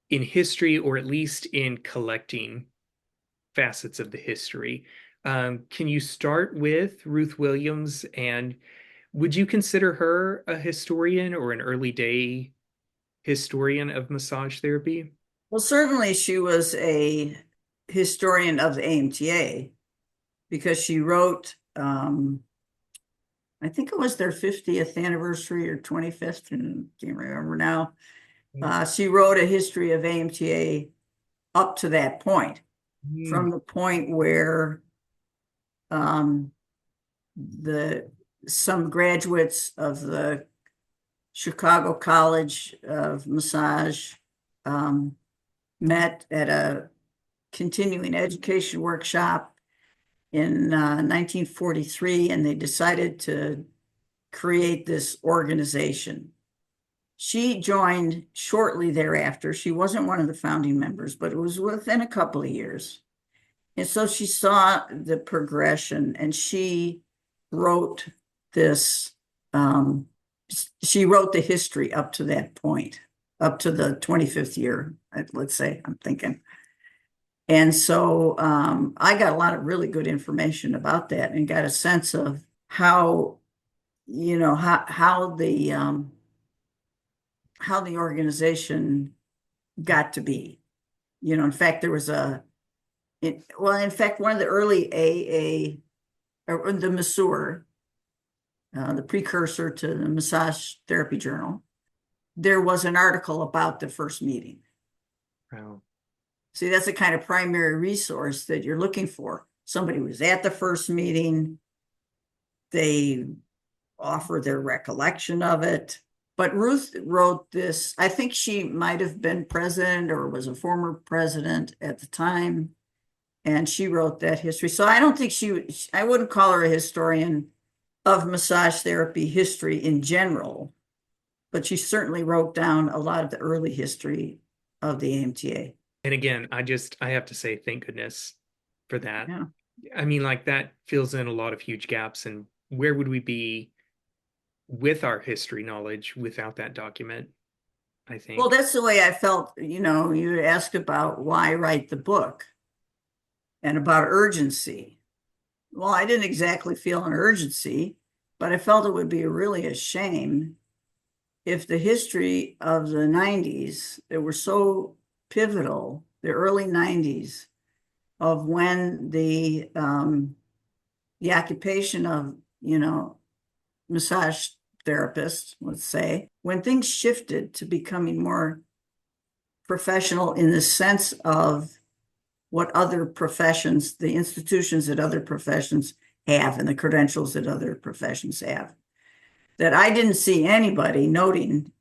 C: in history, or at least in collecting facets of the history. Can you start with Ruth Williams, and would you consider her a historian or an early day historian of massage therapy?
B: Well, certainly she was a historian of the AMTA because she wrote, I think it was their 50th anniversary or 25th, and can't remember now. She wrote a history of AMTA up to that point, from the point where some graduates of the Chicago College of Massage met at a continuing education workshop in 1943, and they decided to create this organization. She joined shortly thereafter. She wasn't one of the founding members, but it was within a couple of years. And so she saw the progression, and she wrote this, she wrote the history up to that point, up to the 25th year, let's say, I'm thinking. And so I got a lot of really good information about that, and got a sense of how the organization got to be. In fact, there was one of the early AA, or the Masseur, the precursor to the Massage Therapy Journal, there was an article about the first meeting.
C: Wow.
B: See, that's the kind of primary resource that you're looking for. Somebody was at the first meeting, they offer their recollection of it. But Ruth wrote this, I think she might have been president or was a former president at the time, and she wrote that history. So I don't think I wouldn't call her a historian of massage therapy history in general, but she certainly wrote down a lot of the early history of the AMTA.
C: And again, I have to say thank goodness for that.
B: Yeah.
C: I mean, like that fills in a lot of huge gaps. And where would we be with our history knowledge without that document? I
B: Well,
C: think.
B: that's the way I felt, you asked about why write the book and about urgency. Well, I didn't exactly feel an urgency, but I felt it would be really a shame if the history of the 90s that were so pivotal, the early 90s, of when the occupation of, massage therapists, let's say, when things shifted to becoming more professional in the sense of what other professions, the institutions that other professions have and the credentials that other professions have, that I didn't see anybody noting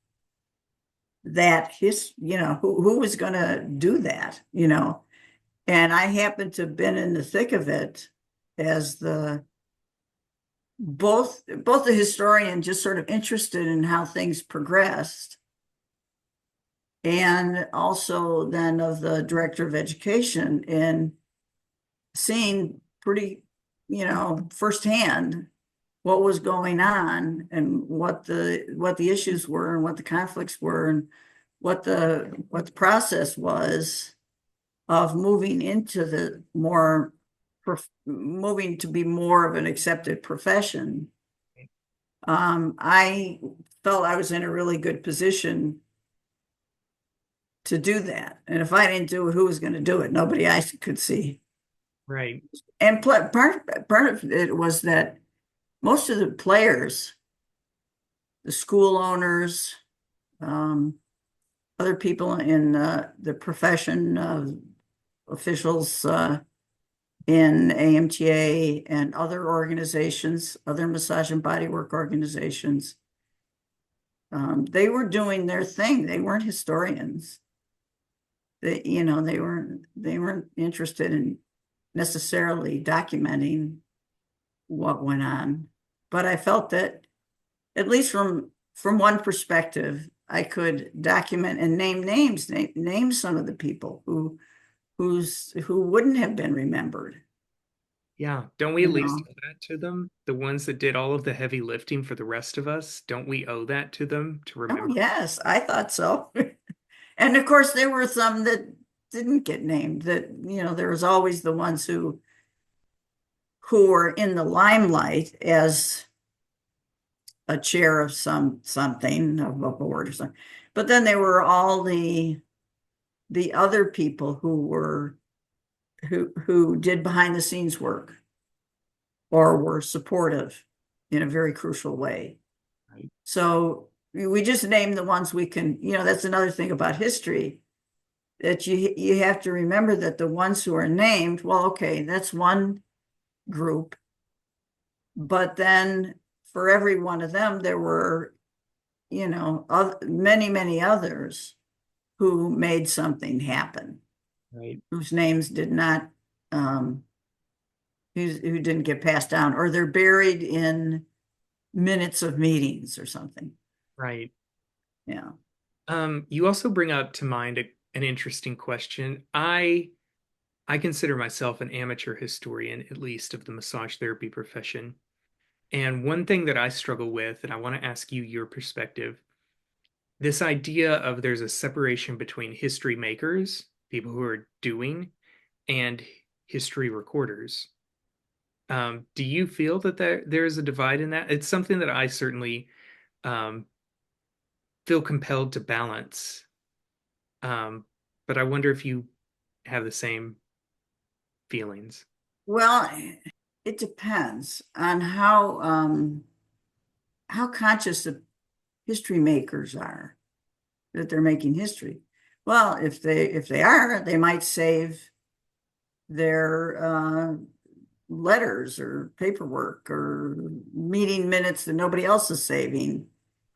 B: that who was going to do that, and I happened to have been in the thick of it as both the historian, just sort of interested in how things progressed, and also then of the director of education, and seeing pretty, firsthand what was going on and what the issues were and what the conflicts were and what the process was of moving into the moving to be more of an accepted profession. I felt I was in a really good position to do that. And if I didn't do it, who was going to do it? Nobody I could see.
C: Right.
B: And part of it was that most of the players, the school owners, other people in the profession, officials in AMTA and other organizations, other massage and bodywork organizations, they were doing their thing. They weren't historians. They weren't interested in necessarily documenting what went on. But I felt that, at least from one perspective, I could document and name names, name some of the people who wouldn't have been remembered.
C: Yeah. Don't we
B: You
C: at least
B: know,
C: owe that to them? The ones that did all of the heavy lifting for the rest of us, don't we owe that to them to
B: oh
C: remember?
B: yes, I thought so. And of course, there were some that didn't get named. That there was always the ones who were in the limelight as a chair of something of a board or something. But then there were all the other people who did behind the scenes work or were supportive in a very crucial way.
C: Right.
B: So we just name the ones we can, that's another thing about history, that you have to remember that the ones who are named, well, okay, that's one group. But then for every one of them, there were, many, many others who made something happen,
C: Right.
B: whose names did not, who didn't get passed down, or they're buried in minutes of meetings or something.
C: Right.
B: Yeah.
C: You also bring up to mind an interesting question. I consider myself an amateur historian, at least of the massage therapy profession. And one thing that I struggle with, and I want to ask you your perspective, this idea of there's a separation between history makers, people who are doing, and history recorders. Do you feel that there is a divide in that? It's something that I certainly um, feel compelled to balance. But I wonder if you have the same feelings.
B: Well, it depends on how conscious the history makers are that they're making history. Well, if they are, they might save their letters or paperwork or meeting minutes that nobody else is saving.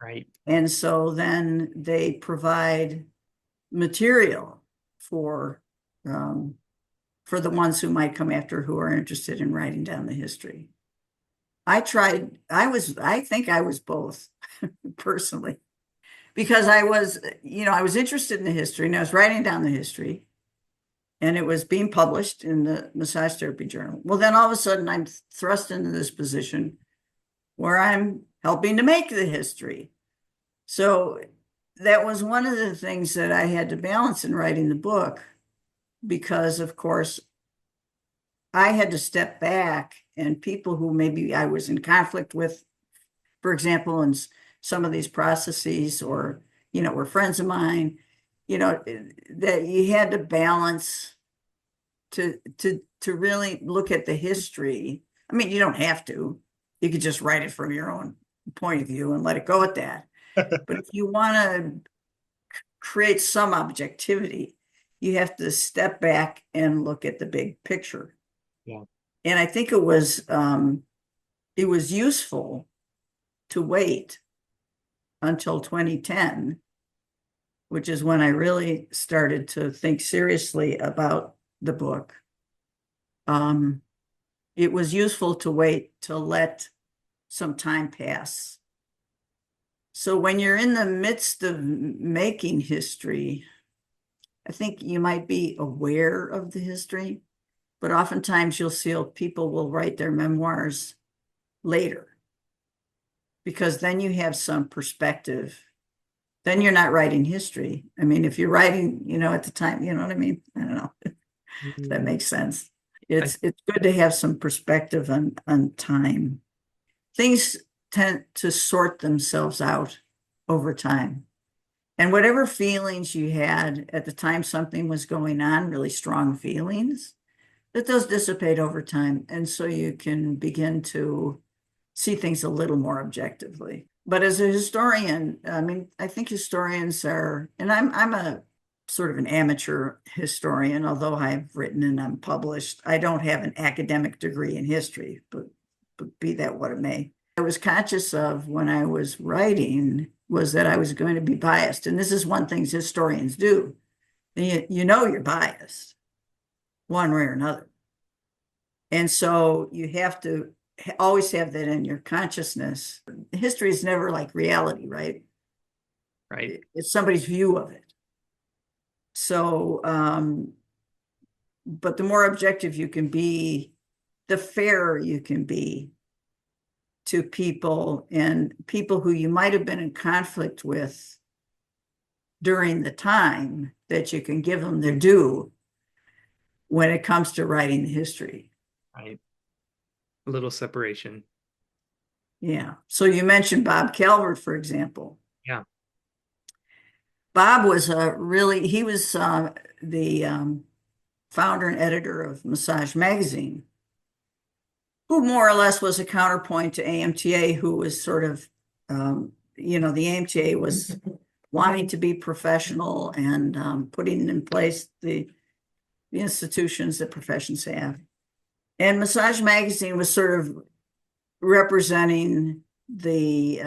C: Right.
B: And so then they provide material for the ones who might come after, who are interested in writing down the history. I think I was both personally, because I was interested in the history and I was writing down the history. and it was being published in the Massage Therapy Journal. Well, then all of a sudden I'm thrust into this position where I'm helping to make the history. So that was one of the things that I had to balance in writing the book, because of course I had to step back, and people who maybe I was in conflict with, for example, in some of these processes, or, were friends of mine, that you had to balance to really look at the history. I mean, you don't have to. You could just write it from your own point of view and let it go at that. But if you want to create some objectivity, you have to step back and look at the big picture.
C: Yeah.
B: And I think it was useful to wait until 2010, which is when I really started to think seriously about the book. It was useful to wait to let some time pass. So when you're in the midst of making history, I think you might be aware of the history, but oftentimes you'll see people will write their memoirs later, because then you have some perspective. Then you're not writing history. I mean, if you're writing, at the time, you know what I mean? I don't know if that makes sense. It's good to have some perspective on time. Things tend to sort themselves out over time. And whatever feelings you had at the time something was going on, really strong feelings, that those dissipate over time. And so you can begin to see things a little more objectively. But as a historian, I mean, I think historians are, and I'm a sort of an amateur historian, although I've written and I'm published. I don't have an academic degree in history, but be that what it may. I was conscious of when I was writing was that I was going to be biased. And this is one thing historians do. You know you're biased one way or another. And so you have to always have that in your consciousness. History is never like reality, right?
C: Right.
B: It's somebody's view of it. So, but the more objective you can be, the fairer you can be to people, and people who you might have been in conflict with during the time, that you can give them their due when it comes to writing the history.
C: Right. A little separation.
B: Yeah. So you mentioned Bob Calvert, for example.
C: Yeah.
B: Bob was he was the founder and editor of Massage Magazine, who more or less was a counterpoint to AMTA, who was sort of, the AMTA was wanting to be professional and putting in place the institutions that professions have. And Massage Magazine was sort of representing the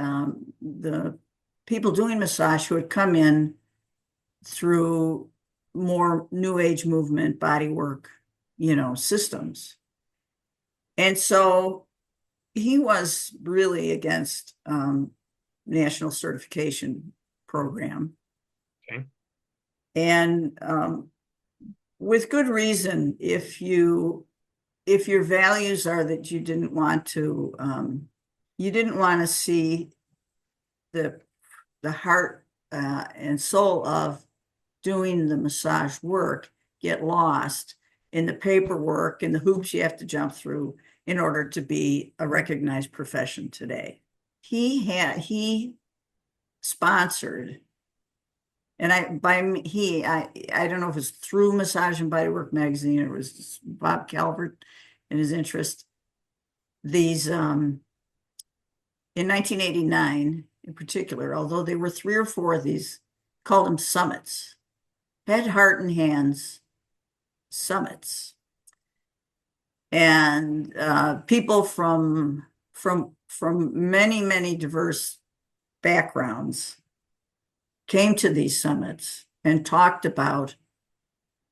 B: people doing massage who had come in through more New Age movement, body work, systems. And so he was really against national certification program.
C: Okay.
B: And with good reason, if your values are that you didn't want to see the heart and soul of doing the massage work get lost in the paperwork and the hoops you have to jump through in order to be a recognized profession today. He sponsored, and I don't know if it's through Massage and Bodywork Magazine, or it was Bob Calvert and his interest. These in 1989 in particular, although there were 3 or 4 of these, called them summits, head, heart, and hands summits, and people from many diverse backgrounds came to these summits and talked about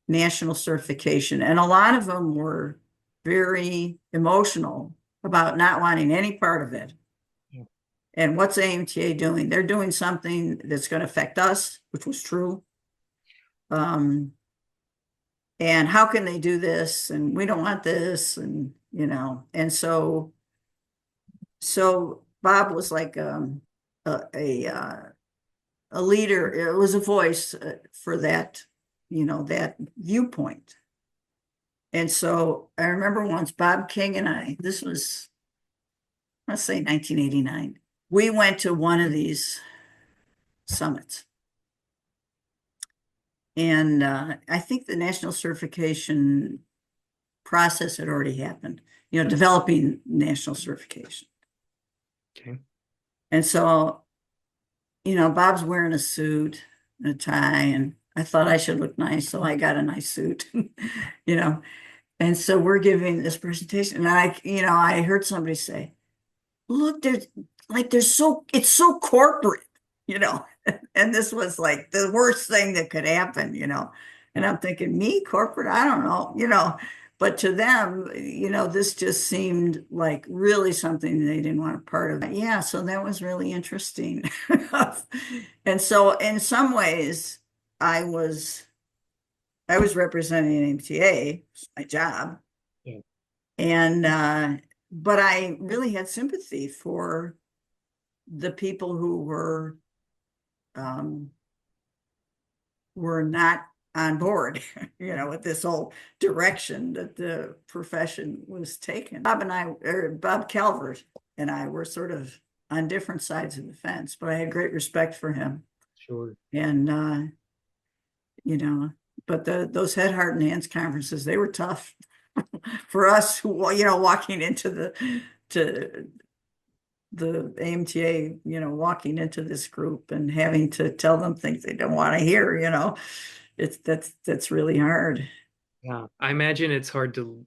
B: national certification. And a lot of them were very emotional about not wanting any part of it. Yeah. And what's AMTA doing? They're doing something that's going to affect us, which was true. and how can they do this? And we don't want this. And, and so Bob was like a leader. It was a voice for that, that viewpoint. And so I remember once Bob King and I, this was, let's say 1989, we went to one of these summits. And I think the national certification process had already happened, developing national certification.
C: Okay.
B: And so, Bob's wearing a suit and a tie, and I thought I should look nice, so I got a nice suit, And so we're giving this presentation, and I heard somebody say, "Look, it's so corporate, And this was like the worst thing that could happen, And I'm thinking, me, corporate? I don't know, But to them, this just seemed like really something they didn't want a part of. Yeah, so that was really interesting. And so in some ways, I was representing an MTA, my job.
C: Yeah.
B: And but I really had sympathy for the people who were not on board, with this whole direction that the profession was taking. Bob Calvert and I were sort of on different sides of the fence, but I had great respect for him.
C: Sure.
B: And, but those head, heart, and hands conferences, they were tough for us, walking into the AMTA, walking into this group and having to tell them things they don't want to hear, that's really hard.
C: Yeah. I imagine it's hard to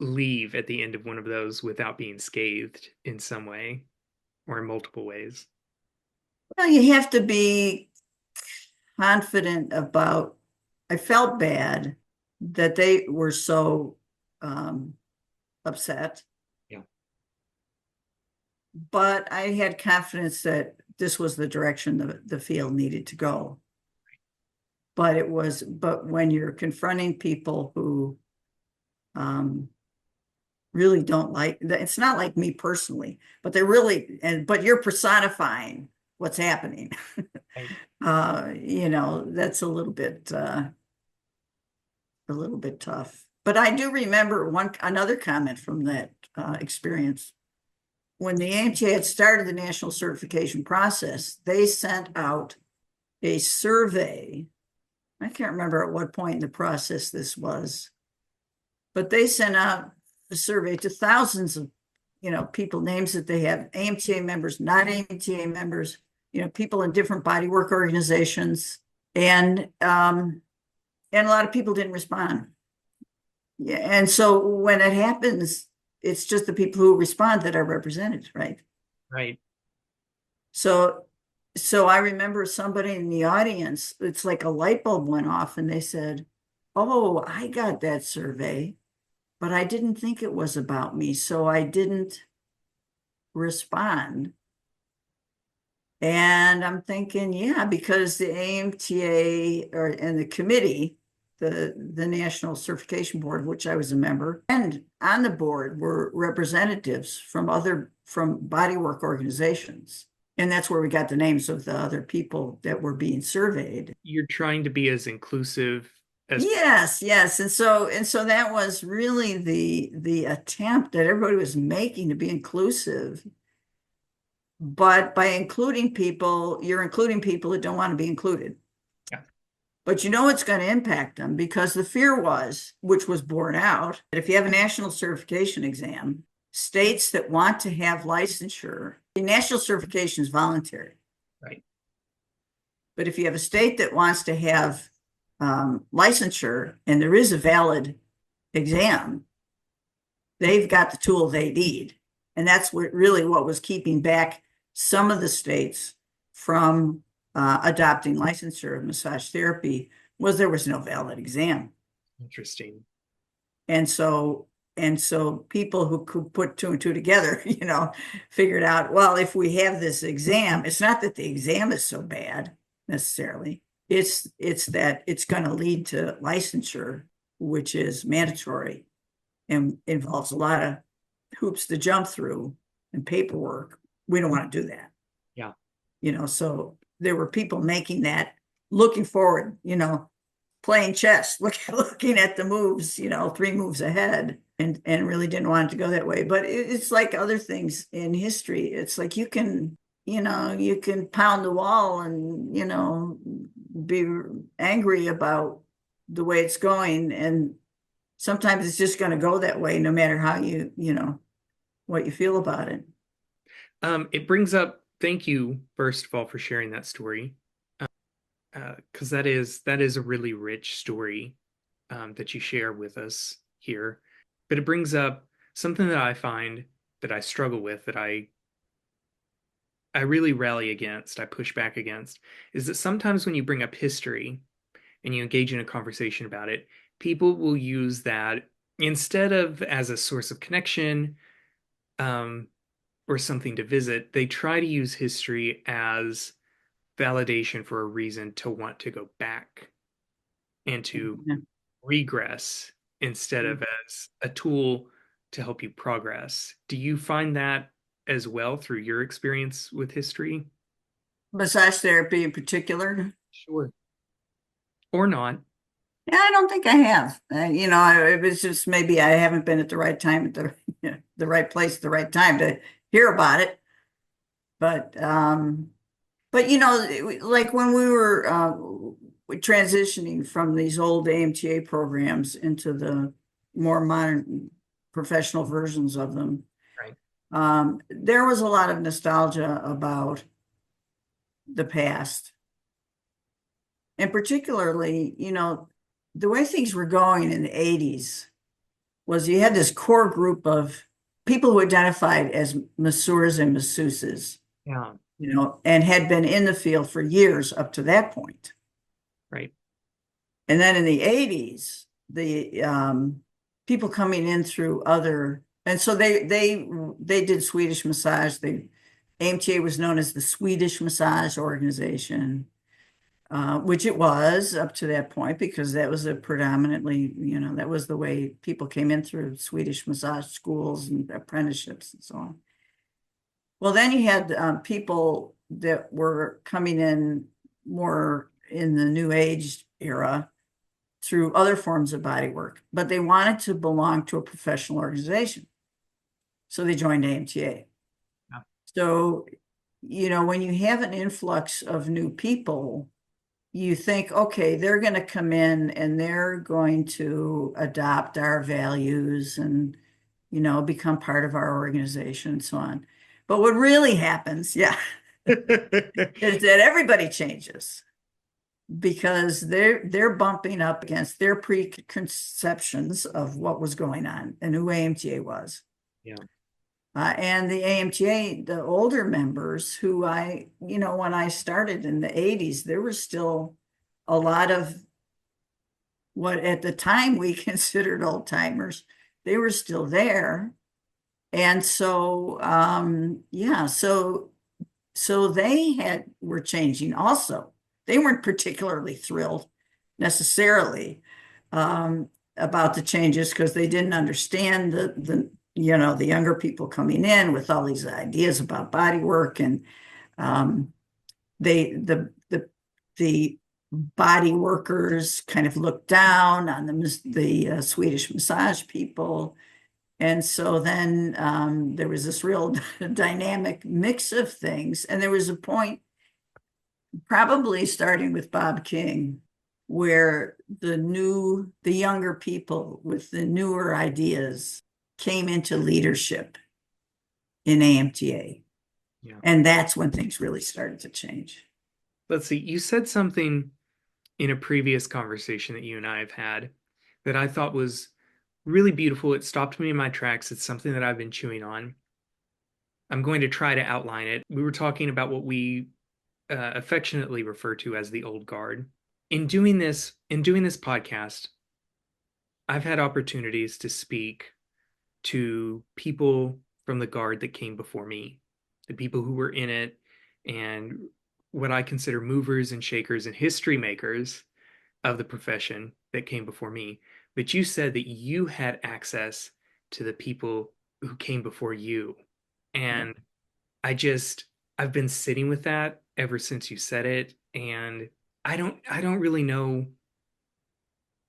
C: leave at the end of one of those without being scathed in some way or in multiple ways.
B: Well, you have to be confident about, I felt bad that they were so upset.
C: Yeah.
B: But I had confidence that this was the direction the field needed to go. But when you're confronting people who really don't like, it's not like me personally, but but you're personifying what's happening.
C: Right.
B: That's a little bit tough. But I do remember another comment from that experience. When the AMTA had started the national certification process, they sent out a survey. I can't remember at what point in the process this was, but they sent out a survey to thousands of, people, names that they have, AMTA members, not AMTA members, people in different bodywork organizations. And a lot of people didn't respond. Yeah. And so when it happens, it's just the people who respond that are represented, right?
C: Right.
B: So I remember somebody in the audience, it's like a light bulb went off and they said, "Oh, I got that survey, but I didn't think it was about me, so I didn't respond." And I'm thinking, yeah, because the AMTA and the committee, the National Certification Board, which I was a member, and on the board were representatives from bodywork organizations. And that's where we got the names of the other people that were being surveyed.
C: You're trying to be as inclusive as
B: Yes. And so that was really the attempt that everybody was making to be inclusive. But by including people, you're including people that don't want to be included.
C: Yeah.
B: But it's going to impact them, because the fear was, which was borne out, that if you have a national certification exam, states that want to have licensure, the national certification is voluntary.
C: Right.
B: But if you have a state that wants to have licensure and there is a valid exam, they've got the tool they need. And that's what was keeping back some of the states from adopting licensure of massage therapy, was there was no valid exam.
C: Interesting.
B: And so people who could put two and two together, figured out, well, if we have this exam, it's not that the exam is so bad necessarily. It's that it's going to lead to licensure. which is mandatory and involves a lot of hoops to jump through and paperwork. We don't want to do that.
C: Yeah.
B: So there were people making that, looking forward, playing chess, looking at the moves, 3 moves ahead, and really didn't want it to go that way. But it's like other things in history. It's like you can pound the wall and, be angry about the way it's going. And sometimes it's just going to go that way, no matter how what you feel about it.
C: It brings up, thank you, first of all, for sharing that story. Because that is a really rich story that you share with us here. But it brings up something that I find that I struggle with, that I really rally against, I push back against, is that sometimes when you bring up history and you engage in a conversation about it, people will use that instead of as a source of connection or something to visit. They try to use history as validation for a reason to want to go back and to regress instead of as a tool to help you progress. Do you find that as well through your experience with history?
B: Massage therapy in particular?
C: Sure. Or not.
B: Yeah, I don't think I have. It was just maybe I haven't been at the right time at the right place at the right time to hear about it. But like when we were transitioning from these old AMTA programs into the more modern professional versions of them,
C: right.
B: There was a lot of nostalgia about the past. And particularly, the way things were going in the 80s was you had this core group of people who identified as masseurs and masseuses.
C: Yeah.
B: And had been in the field for years up to that point.
C: Right.
B: And then in the 80s, the people coming in through other, and so they did Swedish massage. AMTA was known as the Swedish Massage Organization, which it was up to that point, because that was a predominantly, that was the way people came in through Swedish massage schools and apprenticeships and so on. Well, then you had people that were coming in more in the New Age era through other forms of body work, but they wanted to belong to a professional organization. So they joined AMTA.
C: Yeah.
B: So, when you have an influx of new people, you think, okay, they're going to come in and they're going to adopt our values and, become part of our organization and so on. But what really happens, is that everybody changes because they're bumping up against their preconceptions of what was going on and who AMTA was.
C: Yeah.
B: And the AMTA, the older members who when I started in the 80s, there was still a lot of what at the time we considered old timers. They were still there. And so, so they were changing also. They weren't particularly thrilled necessarily about the changes because they didn't understand the younger people coming in with all these ideas about body work, and the body workers kind of looked down on the Swedish massage people. And so then there was this real dynamic mix of things. And there was a point, probably starting with Bob King, where the younger people with the newer ideas came into leadership in AMTA.
C: Yeah.
B: And that's when things really started to change.
C: Let's see. You said something in a previous conversation that you and I have had that I thought was really beautiful. It stopped me in my tracks. It's something that I've been chewing on. I'm going to try to outline it. We were talking about what we affectionately refer to as the old guard. In doing this podcast, I've had opportunities to speak to people from the guard that came before me, the people who were in it, and what I consider movers and shakers and history makers of the profession. that came before me, but you said that you had access to the people who came before you. And I've been sitting with that ever since you said it. And I don't really know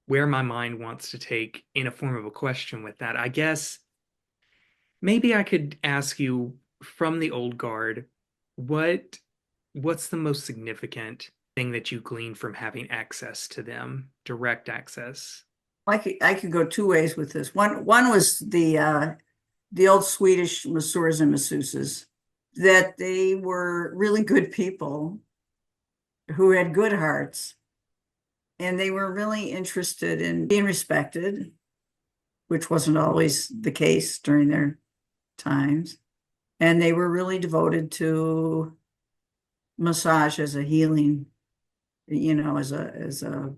C: where my mind wants to take in a form of a question with that. I guess maybe I could ask you from the old guard, what what's the most significant thing that you glean from having access to them, direct access?
B: I could go two ways with this. One was the old Swedish masseurs and masseuses, that they were really good people who had good hearts, and they were really interested in being respected, which wasn't always the case during their times. And they were really devoted to massage as a healing, as a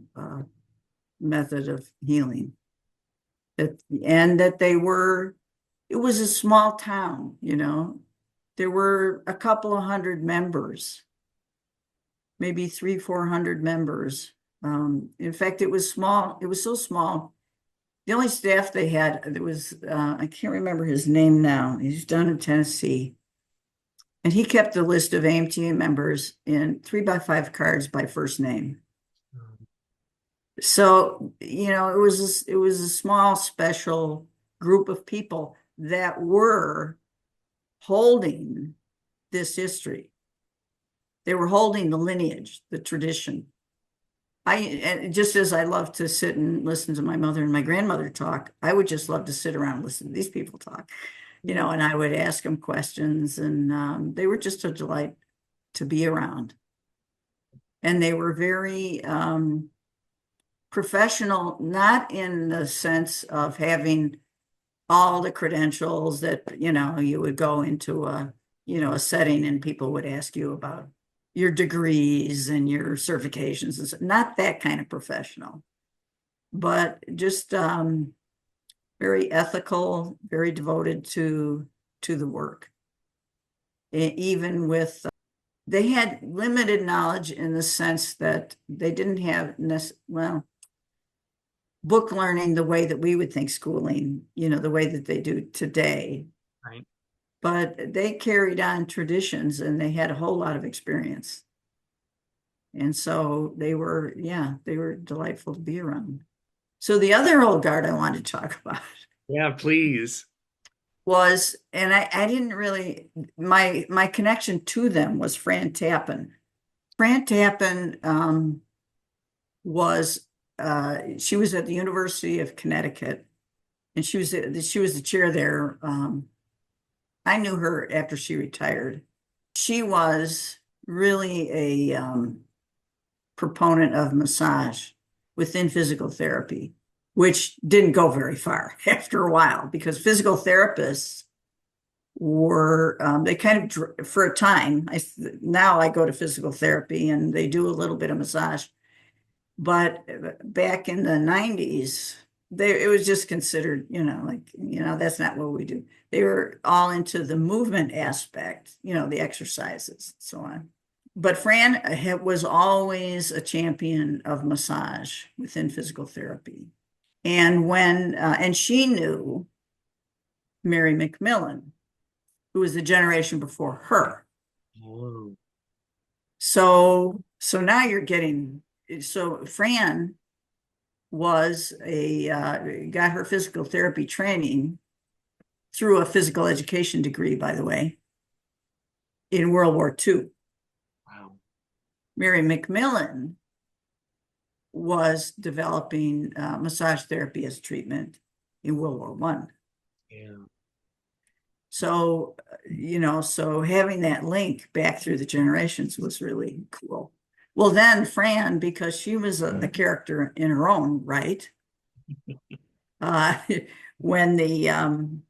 B: method of healing. It was a small town, there were a couple of hundred members, maybe 300-400 members. In fact, it was small. It was so small. The only staff they had, there was, I can't remember his name now. He's down in Tennessee. And he kept the list of AMTA members in 3x5 cards by first name. So, it was a small, special group of people that were holding this history. They were holding the lineage, the tradition. And just as I love to sit and listen to my mother and my grandmother talk, I would just love to sit around and listen to these people talk, and I would ask them questions, and they were just a delight to be around. And they were very professional, not in the sense of having all the credentials that, you would go into a setting and people would ask you about your degrees and your certifications, and so, not that kind of professional, but just very ethical, very devoted to the work. Even with, they had limited knowledge in the sense that they didn't have, book learning the way that we would think schooling, the way that they do today.
C: Right.
B: But they carried on traditions and they had a whole lot of experience. And so they were delightful to be around. So the other old guard I wanted to talk about.
C: Yeah, please.
B: Was, and I didn't really, my connection to them was Fran Tappan. Fran Tappan was, she was at the University of Connecticut, and she was the chair there. I knew her after she retired. She was really a proponent of massage within physical therapy, which didn't go very far after a while, because physical therapists were, they kind of, for a time, now I go to physical therapy and they do a little bit of massage. But back in the 90s, it was just considered, that's not what we do. They were all into the movement aspect, the exercises, and so on. But Fran was always a champion of massage within physical therapy. And and she knew Mary McMillan, who was the generation before her.
C: Whoa.
B: So now you're getting, so Fran was got her physical therapy training through a physical education degree, by the way, in World War II.
C: Wow.
B: Mary McMillan was developing massage therapy as treatment in World War I.
C: Yeah.
B: So, so having that link back through the generations was really cool. Well, then Fran, because she was a character in her own right, when the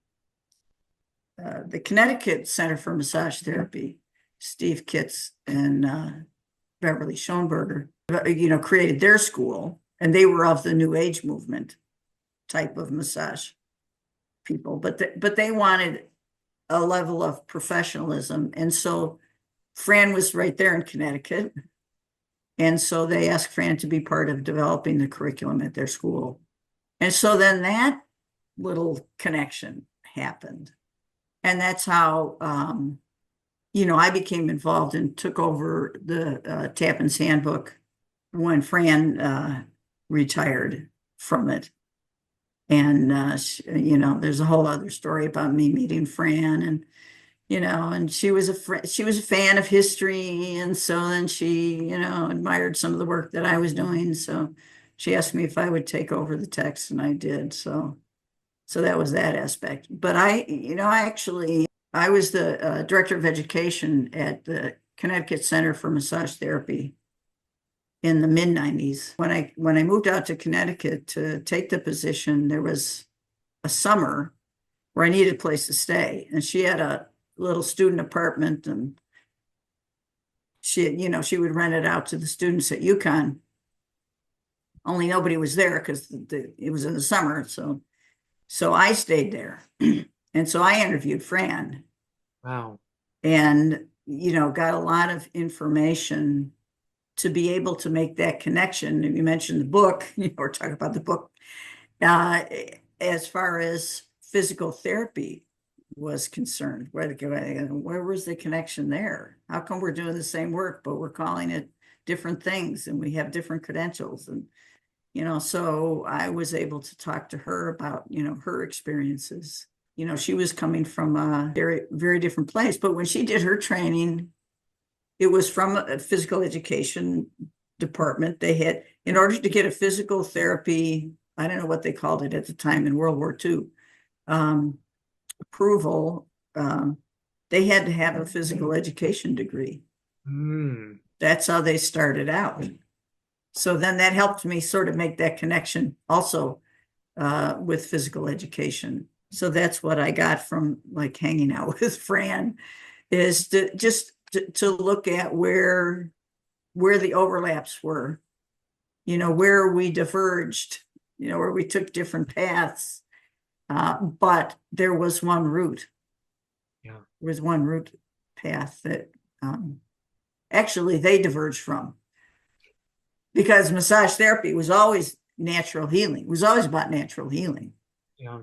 B: Connecticut Center for Massage Therapy, Steve Kitts and Beverly Schoenberger, created their school, and they were of the New Age movement type of massage people, but they wanted a level of professionalism, and so Fran was right there in Connecticut, And so they asked Fran to be part of developing the curriculum at their school. And so then that little connection happened. And that's how, I became involved and took over the Tappan's Handbook when Fran retired from it. And, there's a whole other story about me meeting Fran and she was a fan of history. And so then she, admired some of the work that I was doing. So she asked me if I would take over the text, and I did. So that was that aspect. But I was the director of education at the Connecticut Center for Massage Therapy in the mid-90s. When I moved out to Connecticut to take the position, there was a summer where I needed a place to stay. And she had a little student apartment, and she would rent it out to the students at UConn. Only nobody was there because it was in the summer. So I stayed there. And so I interviewed Fran.
C: Wow.
B: And, got a lot of information to be able to make that connection. And you mentioned the book, we're talking about the book, as far as physical therapy was concerned. Where was the connection there? How come we're doing the same work, but we're calling it different things and we have different credentials? And, so I was able to talk to her about, her experiences. She was coming from a very, very different place, but when she did her training, it was from a physical education department. They had, in order to get a physical therapy, I don't know what they called it at the time in World War II, approval, they had to have a physical education degree. That's how they started out. So then that helped me sort of make that connection also with physical education. So that's what I got from like hanging out with Fran, is to look at where the overlaps were, where we diverged, where we took different paths. But there was one route.
C: Yeah.
B: There was one route path that actually they diverged from. Because massage therapy was always natural healing. It was always about natural healing.
C: Yeah.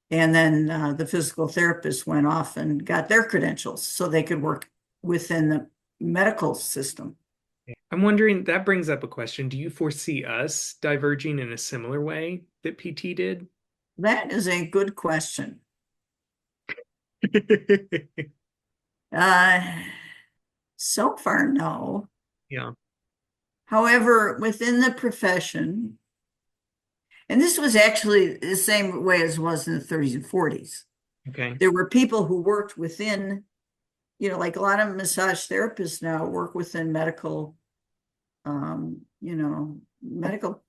B: And then the physical therapists went off and got their credentials so they could work within the medical system.
C: I'm wondering, that brings up a question. Do you foresee us diverging in a similar way that PT did?
B: That is a good question. So far, no.
C: Yeah.
B: However, within the profession, and this was actually the same way as it was in the 30s and 40s.
C: Okay.
B: There were people who worked within, like a lot of massage therapists now work within medical, medical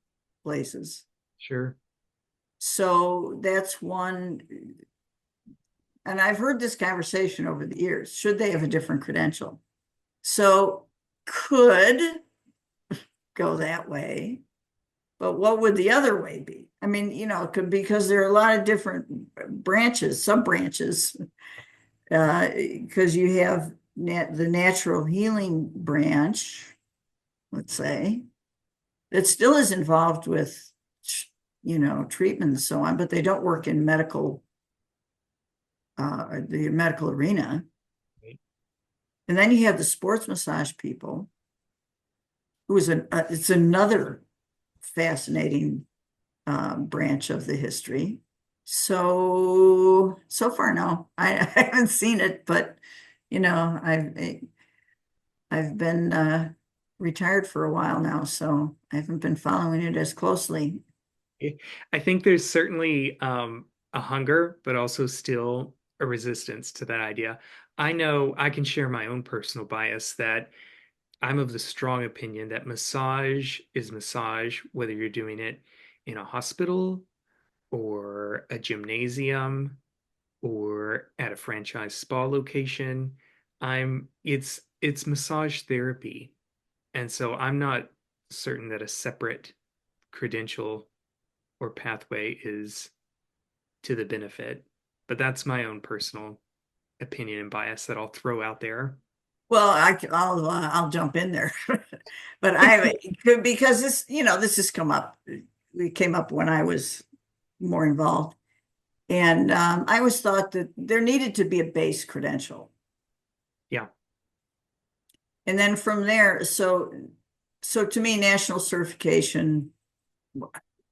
B: places.
C: Sure.
B: So that's one. And I've heard this conversation over the years. Should they have a different credential? So could go that way. But what would the other way be? I mean, because there are a lot of different branches, sub-branches, because you have the natural healing branch, let's say, that still is involved with, treatment and so on, but they don't work in the medical arena.
C: Right.
B: And then you have the sports massage people, who is it's another fascinating branch of the history. So far, no, I haven't seen it, but I've been retired for a while now, so I haven't been following it as closely.
C: I think there's certainly a hunger, but also still a resistance to that idea. I know I can share my own personal bias that I'm of the strong opinion that massage is massage, whether you're doing it in a hospital or a gymnasium or at a franchise spa location. It's massage therapy. And so I'm not certain that a separate credential or pathway is to the benefit. But that's my own personal opinion and bias that I'll throw out there.
B: Well, I'll jump in there, but because this, this has come up. It came up when I was more involved, and I always thought that there needed to be a base credential.
C: Yeah.
B: And then from there, so to me, national certification,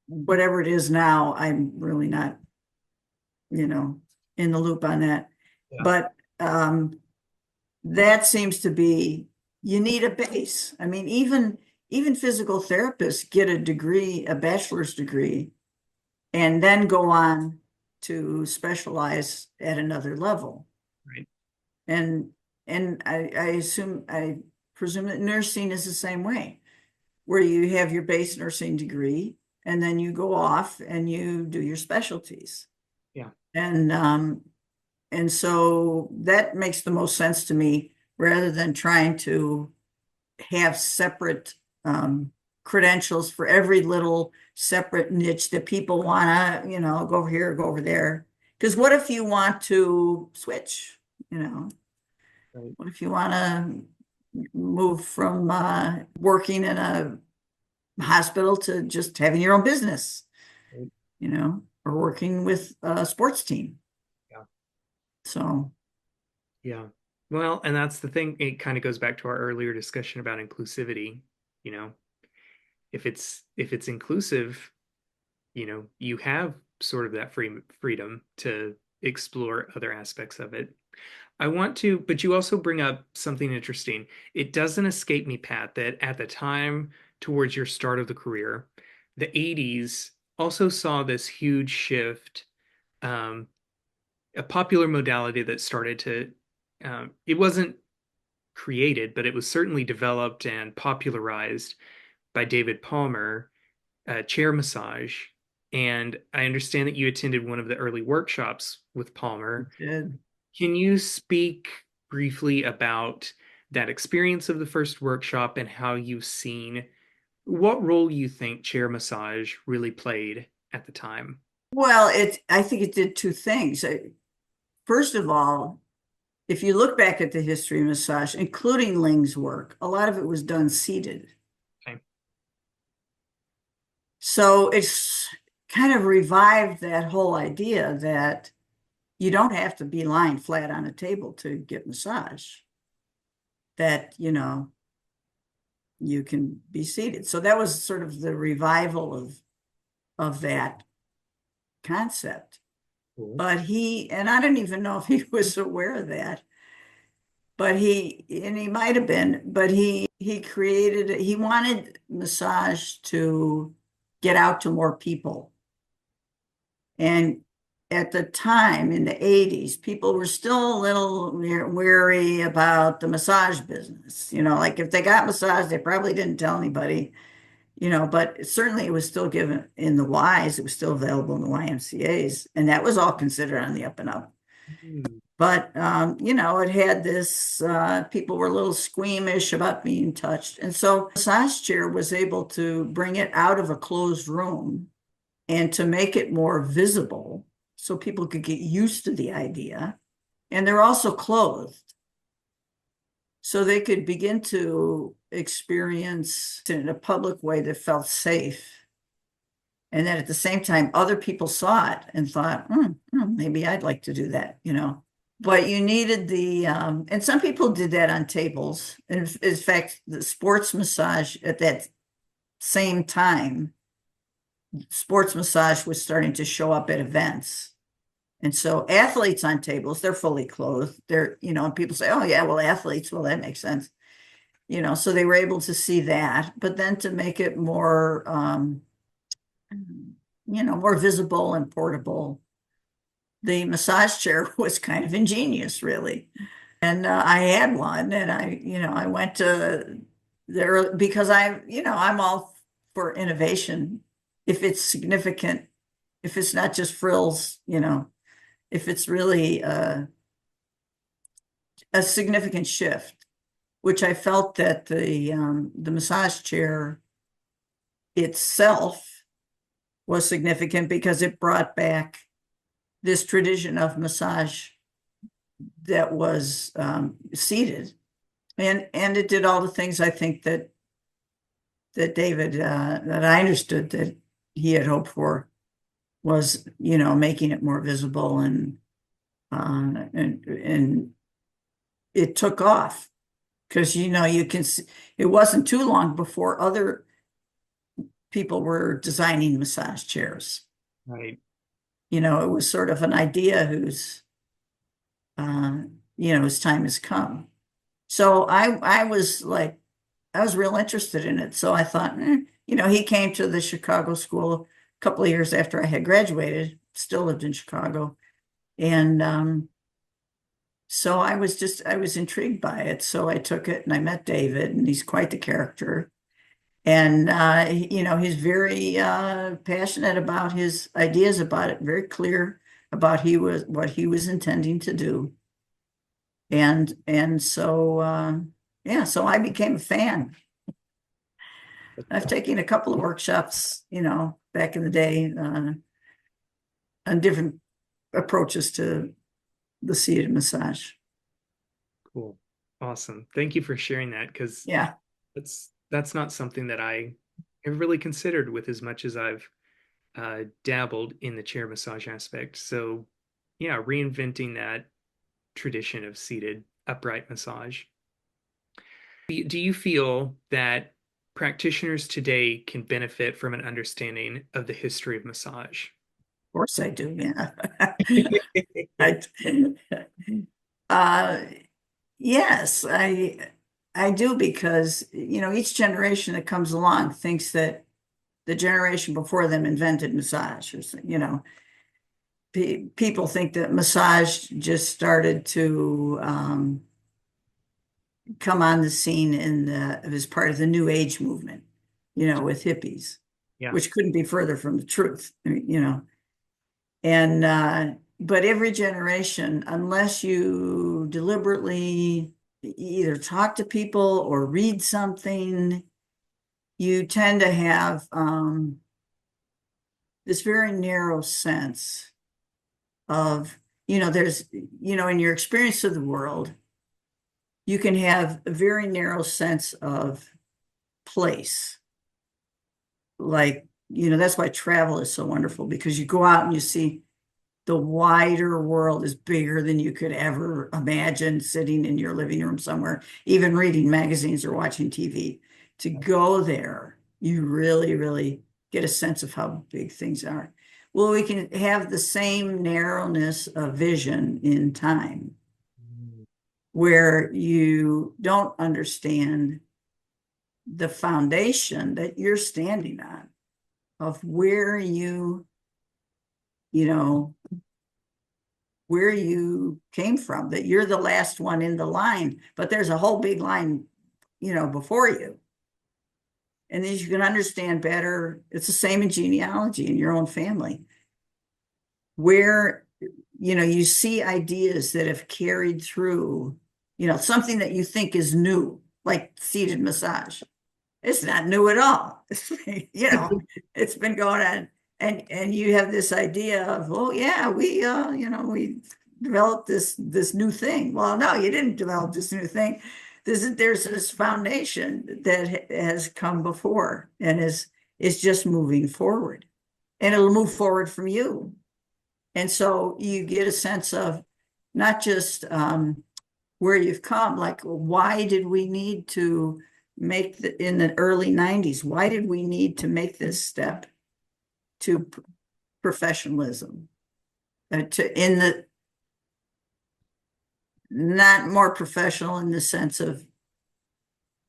B: whatever it is now, I'm really not, in the loop on that.
C: Yeah.
B: But that seems to be, you need a base. I mean, even physical therapists get a degree, a bachelor's degree, and then go on to specialize at another level.
C: Right.
B: And I presume that nursing is the same way, where you have your base nursing degree and then you go off and you do your specialties.
C: Yeah.
B: And so that makes the most sense to me, rather than trying to have separate credentials for every little separate niche that people want to, go over here, go over there. Because what if you want to switch,
C: Right.
B: What if you want to move from working in a hospital to just having your own business,
C: Right.
B: Or working with a sports team.
C: Yeah.
B: So.
C: Yeah. Well, and that's the thing. It kind of goes back to our earlier discussion about inclusivity. If it's inclusive, you have sort of that freedom to explore other aspects of it. But you also bring up something interesting. It doesn't escape me, Pat, that at the time towards your start of the career, the 80s also saw this huge shift, a popular modality that started to, it wasn't created, but it was certainly developed and popularized by David Palmer, chair massage. And I understand that you attended one of the early workshops with Palmer.
B: Good.
C: Can you speak briefly about that experience of the first workshop and how you've seen what role you think chair massage really played at the time?
B: Well, I think it did two things. First of all, if you look back at the history of massage, including Ling's work, a lot of it was done seated.
C: Okay.
B: So it's kind of revived that whole idea that you don't have to be lying flat on a table to get massage, that, you can be seated. So that was sort of the revival of that concept.
C: Cool.
B: But and I don't even know if he was aware of that, but he might have been, but he wanted massage to get out to more people. And at the time in the 80s, people were still a little wary about the massage business. Like if they got massage, they probably didn't tell anybody, but certainly it was still given in the Ys. It was still available in the YMCAs. And that was all considered on the up and up. But, it had this, people were a little squeamish about being touched. And so massage chair was able to bring it out of a closed room and to make it more visible so people could get used to the idea. And they're also clothed, so they could begin to experience it in a public way that felt safe. And then at the same time, other people saw it and thought, maybe I'd like to do that, But you needed and some people did that on tables. In fact, the sports massage at that same time, sports massage was starting to show up at events. And so athletes on tables, they're fully clothed. They're, and people say, oh yeah, well, athletes, well, that makes sense. So they were able to see that, but then to make it more, more visible and portable, the massage chair was kind of ingenious, really. And I had one, and I went to there because I'm all for innovation. If it's significant, if it's not just frills, if it's really a significant shift, which I felt that the massage chair itself was significant because it brought back this tradition of massage that was seated. And it did all the things I think that David, that I understood that he had hoped for, was, making it more visible, and it took off, because, you can see, it wasn't too long before other people were designing massage chairs.
C: Right.
B: It was sort of an idea whose time has come. So I was real interested in it. So I thought, he came to the Chicago school a couple of years after I had graduated, still lived in Chicago. And so I was intrigued by it. So I took it and I met David, and he's quite the character. And, he's very passionate about his ideas about it, very clear about what he was intending to do. And so, so I became a fan. I've taken a couple of workshops, back in the day, on different approaches to the seated massage.
C: Cool. Awesome. Thank you for sharing that, because
B: Yeah.
C: that's not something that I have really considered with as much as I've dabbled in the chair massage aspect. So yeah, reinventing that tradition of seated upright massage. Do you feel that practitioners today can benefit from an understanding of the history of massage?
B: Of course I do, yeah. Yes, I do, because, each generation that comes along thinks that the generation before them invented massage, or, people think that massage just started to come on the scene as part of the New Age movement, with hippies,
C: Yeah.
B: which couldn't be further from the truth, And but every generation, unless you deliberately either talk to people or read something, you tend to have this very narrow sense of, there's, in your experience of the world, you can have a very narrow sense of place. Like, that's why travel is so wonderful, because you go out and you see the wider world is bigger than you could ever imagine sitting in your living room somewhere, even reading magazines or watching TV. To go there, you really, really get a sense of how big things are. Well, we can have the same narrowness of vision in time, where you don't understand the foundation that you're standing on, of where you came from, that you're the last one in the line, but there's a whole big line, before you. And then you can understand better. It's the same in genealogy in your own family, where, you see ideas that have carried through, something that you think is new, like seated massage. It's not new at all. It's been going on. And you have this idea of, oh yeah, we developed this new thing. Well, no, you didn't develop this new thing. There's this foundation that has come before and is just moving forward, and it'll move forward from you. And so you get a sense of not just where you've come, like, why did we need to make in the early 90s, why did we need to make this step to professionalism, not more professional in the sense of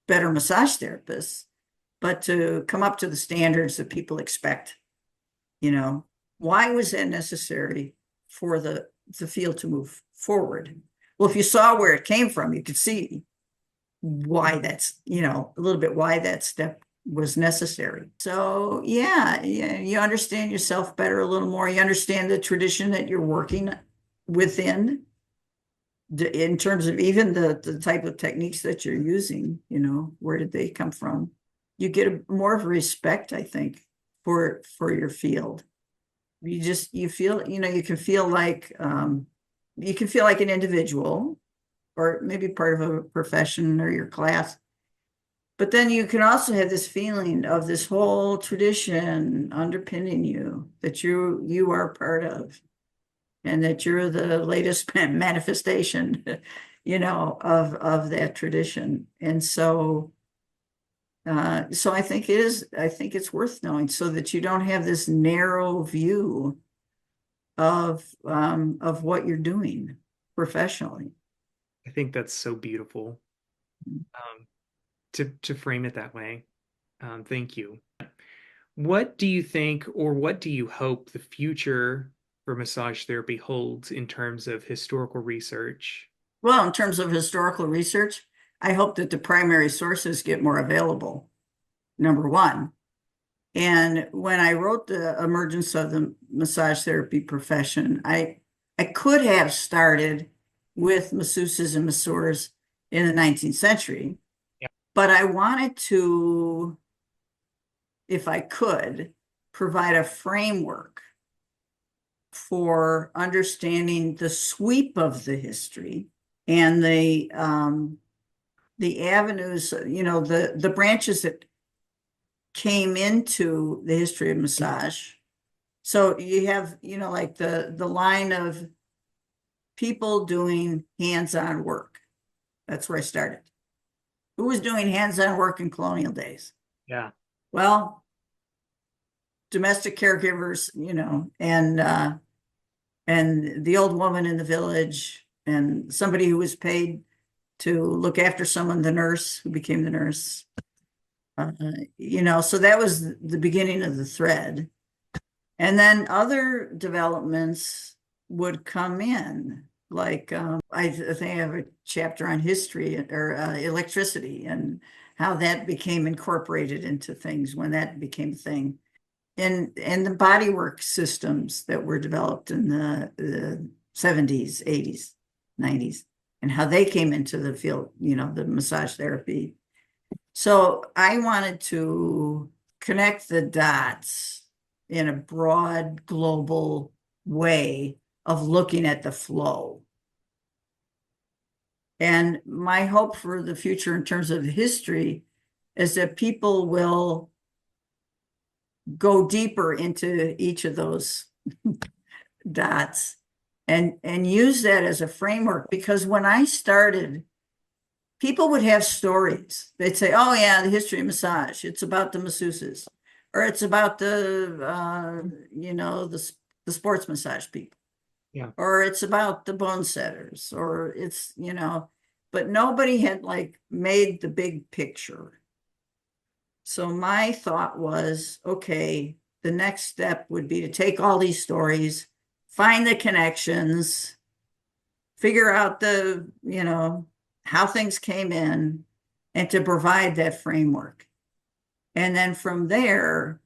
B: better massage therapists, but to come up to the standards that people expect. Why was that necessary for the field to move forward? Well, if you saw where it came from, you could see why that's, a little bit why that step was necessary. So yeah, you understand yourself better a little more. You understand the tradition that you're working within, in terms of even the type of techniques that you're using. Where did they come from? You get more of a respect, I think, for your field. You feel, you can feel like an individual, or maybe part of a profession or your class. But then you can also have this feeling of this whole tradition underpinning you, that you are part of, and that you're the latest manifestation, of that tradition. And so I think it's worth knowing, so that you don't have this narrow view of what you're doing professionally.
C: I think that's so beautiful, to frame it that way. Thank you. What do you think, or what do you hope the future for massage therapy holds in terms of historical research?
B: Well, in terms of historical research, I hope that the primary sources get more available, number one. And when I wrote the Emergence of the Massage Therapy Profession, I could have started with masseuses and masseurs in the 19th century, but I wanted to, if I could, provide a framework for understanding the sweep of the history and the avenues, the branches that came into the history of massage. So you have, like the line of people doing hands-on work. That's where I started. Who was doing hands-on work in colonial days?
C: Yeah.
B: Well, domestic caregivers, and the old woman in the village, and somebody who was paid to look after someone, the nurse who became the nurse. So that was the beginning of the thread. And then other developments would come in, like I think I have a chapter on history or electricity and how that became incorporated into things when that became a thing. And the bodywork systems that were developed in the 70s, 80s, 90s, and how they came into the field, the massage therapy. So I wanted to connect the dots in a broad global way of looking at the flow. And my hope for the future in terms of history is that people will go deeper into each of those dots and use that as a framework. Because when I started, people would have stories. They'd say, oh yeah, the history of massage, it's about the masseuses, or it's about the sports massage people.
C: Yeah.
B: Or it's about the bone setters, or it's, but nobody had like made the big picture. So my thought was, okay, the next step would be to take all these stories, find the connections, figure out how things came in, and to provide that framework. And then from there,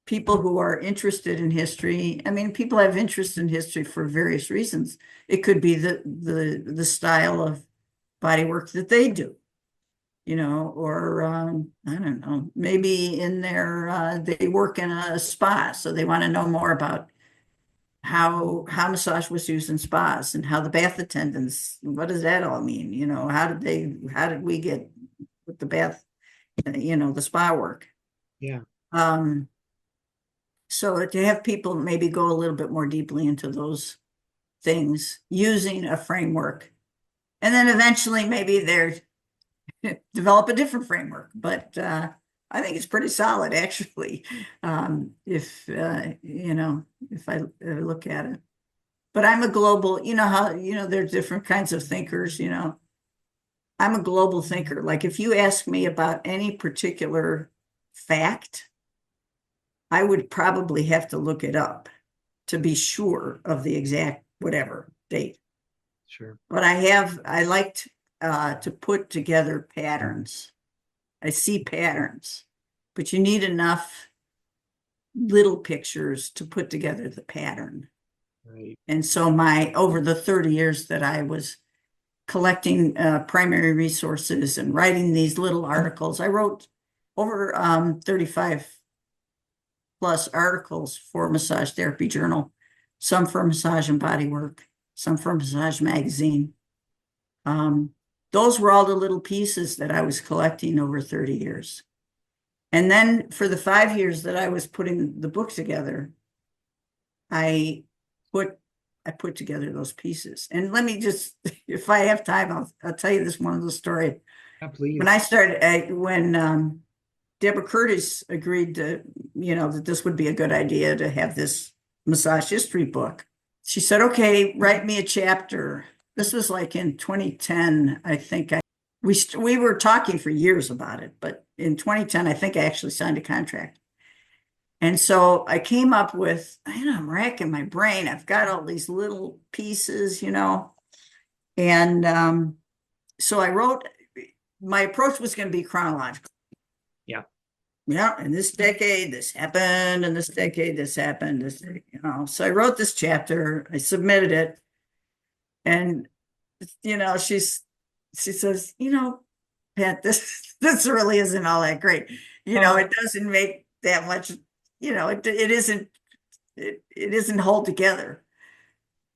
B: people who are interested in history, people have interest in history for various reasons. It could be the style of bodywork that they do, or I don't know, maybe in they work in a spa, so they want to know more about how massage was used in spas and how the bath attendants, what does that all mean? How did we get with the bath, the spa work?
C: Yeah.
B: So to have people maybe go a little bit more deeply into those things using a framework, and then eventually maybe they're develop a different framework. But I think it's pretty solid, actually, if I look at it. But I'm a global, how, there's different kinds of thinkers, I'm a global thinker. Like if you ask me about any particular fact, I would probably have to look it up to be sure of the exact whatever date.
C: Sure.
B: But I liked to put together patterns. I see patterns, but you need enough little pictures to put together the pattern.
C: Right.
B: And so over the 30 years that I was collecting primary resources and writing these little articles, I wrote over 35 plus articles for Massage Therapy Journal, some for Massage and Bodywork, some for Massage Magazine. Those were all the little pieces that I was collecting over 30 years. And then for the 5 years that I was putting the book together, I put together those pieces. And let me just, if I have time, I'll tell you this one of the story.
C: Yeah, please.
B: When I started, when Deborah Curtis agreed to, that this would be a good idea to have this massage history book, she said, okay, write me a chapter. This was like in 2010, I think. We were talking for years about it, but in 2010, I think I actually signed a contract. And so I came up with, I'm racking my brain. I've got all these little pieces, and so I wrote, my approach was going to be chronological.
C: Yeah.
B: Yeah. In this decade, this happened. In this decade, this happened. So I wrote this chapter, I submitted it. And, she says, Pat, this really isn't all that great. It doesn't make that much, it isn't hold together,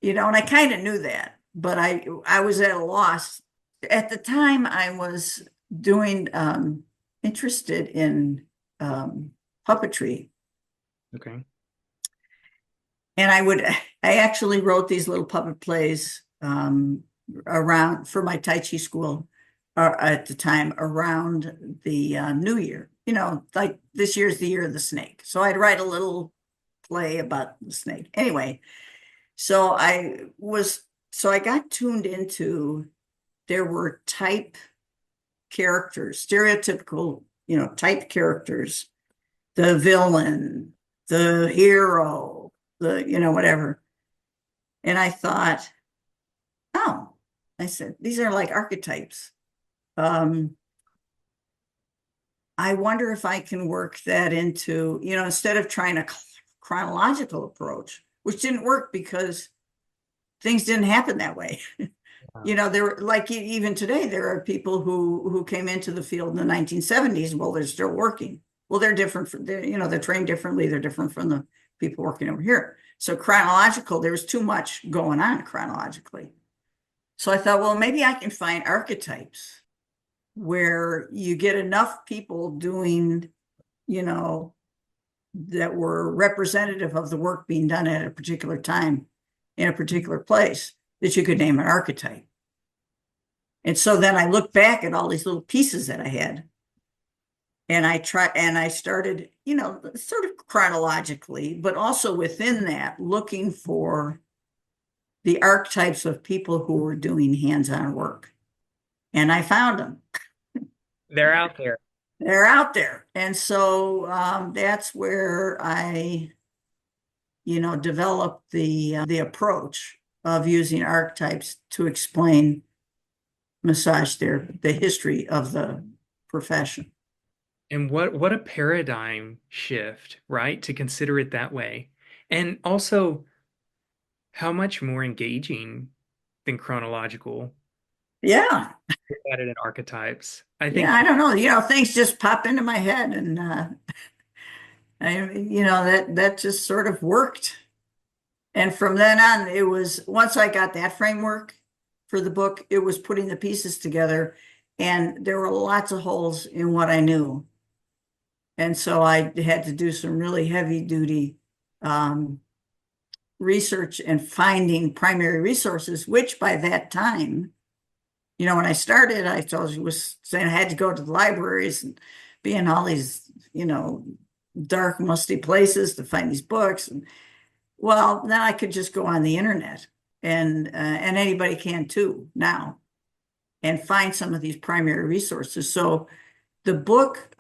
B: and I kind of knew that, but I was at a loss. At the time I was doing, interested in puppetry.
C: Okay.
B: And I actually wrote these little puppet plays around for my Tai Chi school at the time around the New Year. Like this year's the year of the snake. So I'd write a little play about the snake. Anyway, so I got tuned into, there were type characters, stereotypical, type characters, the villain, the hero, whatever. And I thought, I said, these are like archetypes. I wonder if I can work that into, instead of trying a chronological approach, which didn't work because things didn't happen that way. There were, like, even today, there are people who came into the field in the 1970s. Well, they're still working. Well, they're different from, they're trained differently. They're different from the people working over here. So chronological, there was too much going on chronologically. So I thought, well, maybe I can find archetypes where you get enough people doing, that were representative of the work being done at a particular time in a particular place, that you could name an archetype. And so then I looked back at all these little pieces that I had, and I started, sort of chronologically, but also within that, looking for the archetypes of people who were doing hands-on work. And I found them.
C: They're out there.
B: They're out there. And so that's where I, developed the approach of using archetypes to explain massage therapy, the history of the profession.
C: And what a paradigm shift, right? To consider it that way. And also how much more engaging than chronological.
B: Yeah.
C: Added in archetypes. I think.
B: Yeah, I don't know. Things just pop into my head, and that just sort of worked. And from then on, it was, once I got that framework for the book, it was putting the pieces together, and there were lots of holes in what I knew. And so I had to do some really heavy duty research and finding primary resources, which by that time, when I started, I told you, was saying I had to go to the libraries and be in all these, dark, musty places to find these books. And, well, then I could just go on the internet, and anybody can too now, and find some of these primary resources. So the book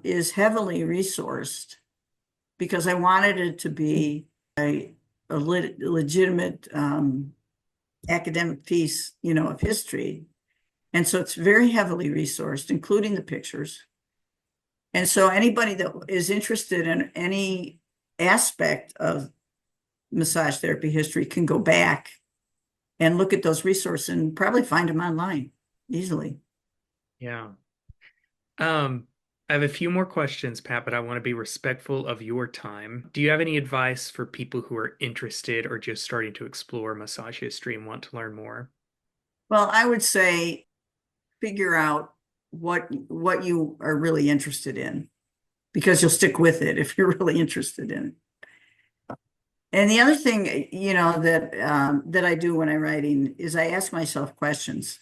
B: is heavily resourced because I wanted it to be a legitimate academic piece, of history. And so it's very heavily resourced, including the pictures. And so anybody that is interested in any aspect of massage therapy history can go back and look at those resources and probably find them online easily.
C: Yeah. I have a few more questions, Pat, but I want to be respectful of your time. Do you have any advice for people who are interested or just starting to explore massage history and want to learn more?
B: Well, I would say figure out what you are really interested in, because you'll stick with it if you're really interested in it. And the other thing, you know, that I do when I'm writing is I ask myself questions.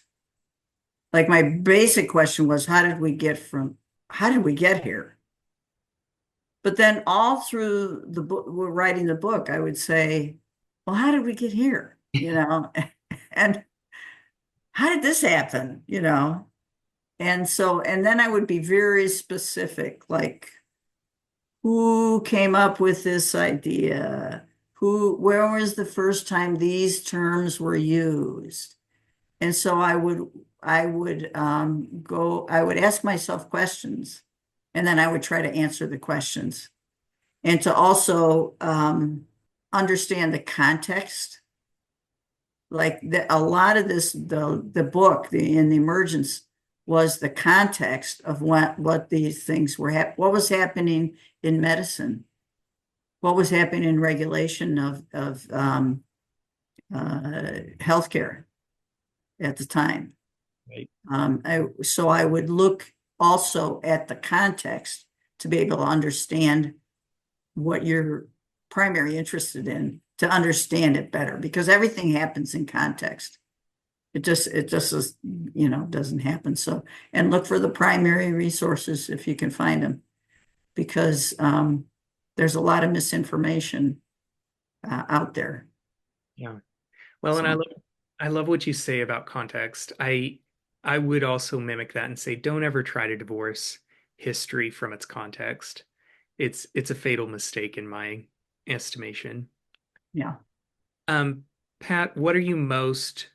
B: Like my basic question was, how did we get here? But then all through the book, we're writing the book, I would say, well, how did we get here? You know, and how did this happen? You know? And then I would be very specific, like who came up with this idea? Where was the first time these terms were used? And so I would ask myself questions, and then I would try to answer the questions, and to also understand the context. Like a lot of this, the book in the Emergence was the context of what these things were, what was happening in medicine, what was happening in regulation of healthcare at the time.
C: Right.
B: So I would look also at the context to be able to understand what you're primarily interested in, to understand it better, because everything happens in context. It just is, you know, doesn't happen. So, and look for the primary resources if you can find them, because there's a lot of misinformation out there.
C: Yeah. Well, and I love what you say about context. I would also mimic that and say, don't ever try to divorce history from its context. It's a fatal mistake in my estimation.
B: Yeah.
C: Pat, what are you most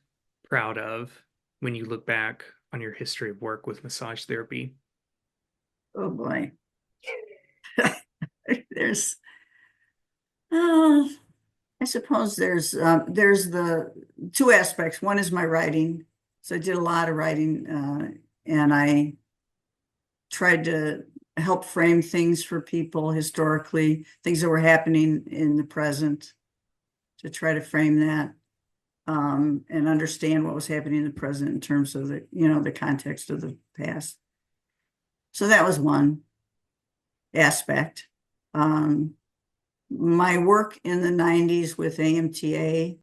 C: proud of when you look back on your history of work with massage therapy?
B: Oh boy. There's I suppose there's the two aspects. One is my writing. So I did a lot of writing, and I tried to help frame things for people historically, things that were happening in the present, to try to frame that, and understand what was happening in the present in terms of the, you know, the context of the past. So that was one aspect. My work in the 90s with AMTA,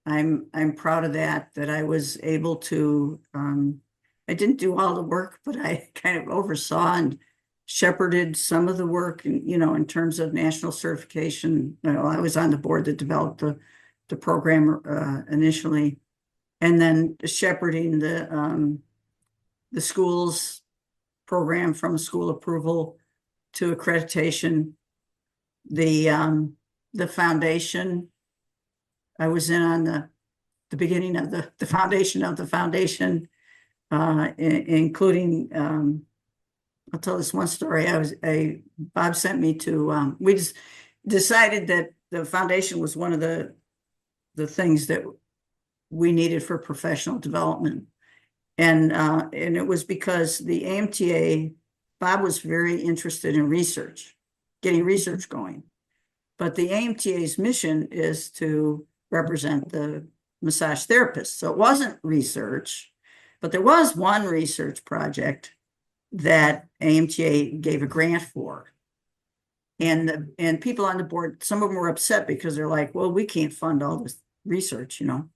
B: I'm proud of that I was able to, I didn't do all the work, but I kind of oversaw and shepherded some of the work, you know, in terms of national certification. You know, I was on the board that developed the program initially, and then shepherding the school's program from school approval to accreditation. The foundation, I was in on the beginning of the foundation of the foundation, including, I'll tell this one story. Bob sent me to, we just decided that the foundation was one of the things that we needed for professional development. And it was because the AMTA, Bob was very interested in research, getting research going. But the AMTA's mission is to represent the massage therapists. So it wasn't research, but there was one research project that AMTA gave a grant for. And people on the board, some of them were upset because they're like, well, we can't fund all this research, you know.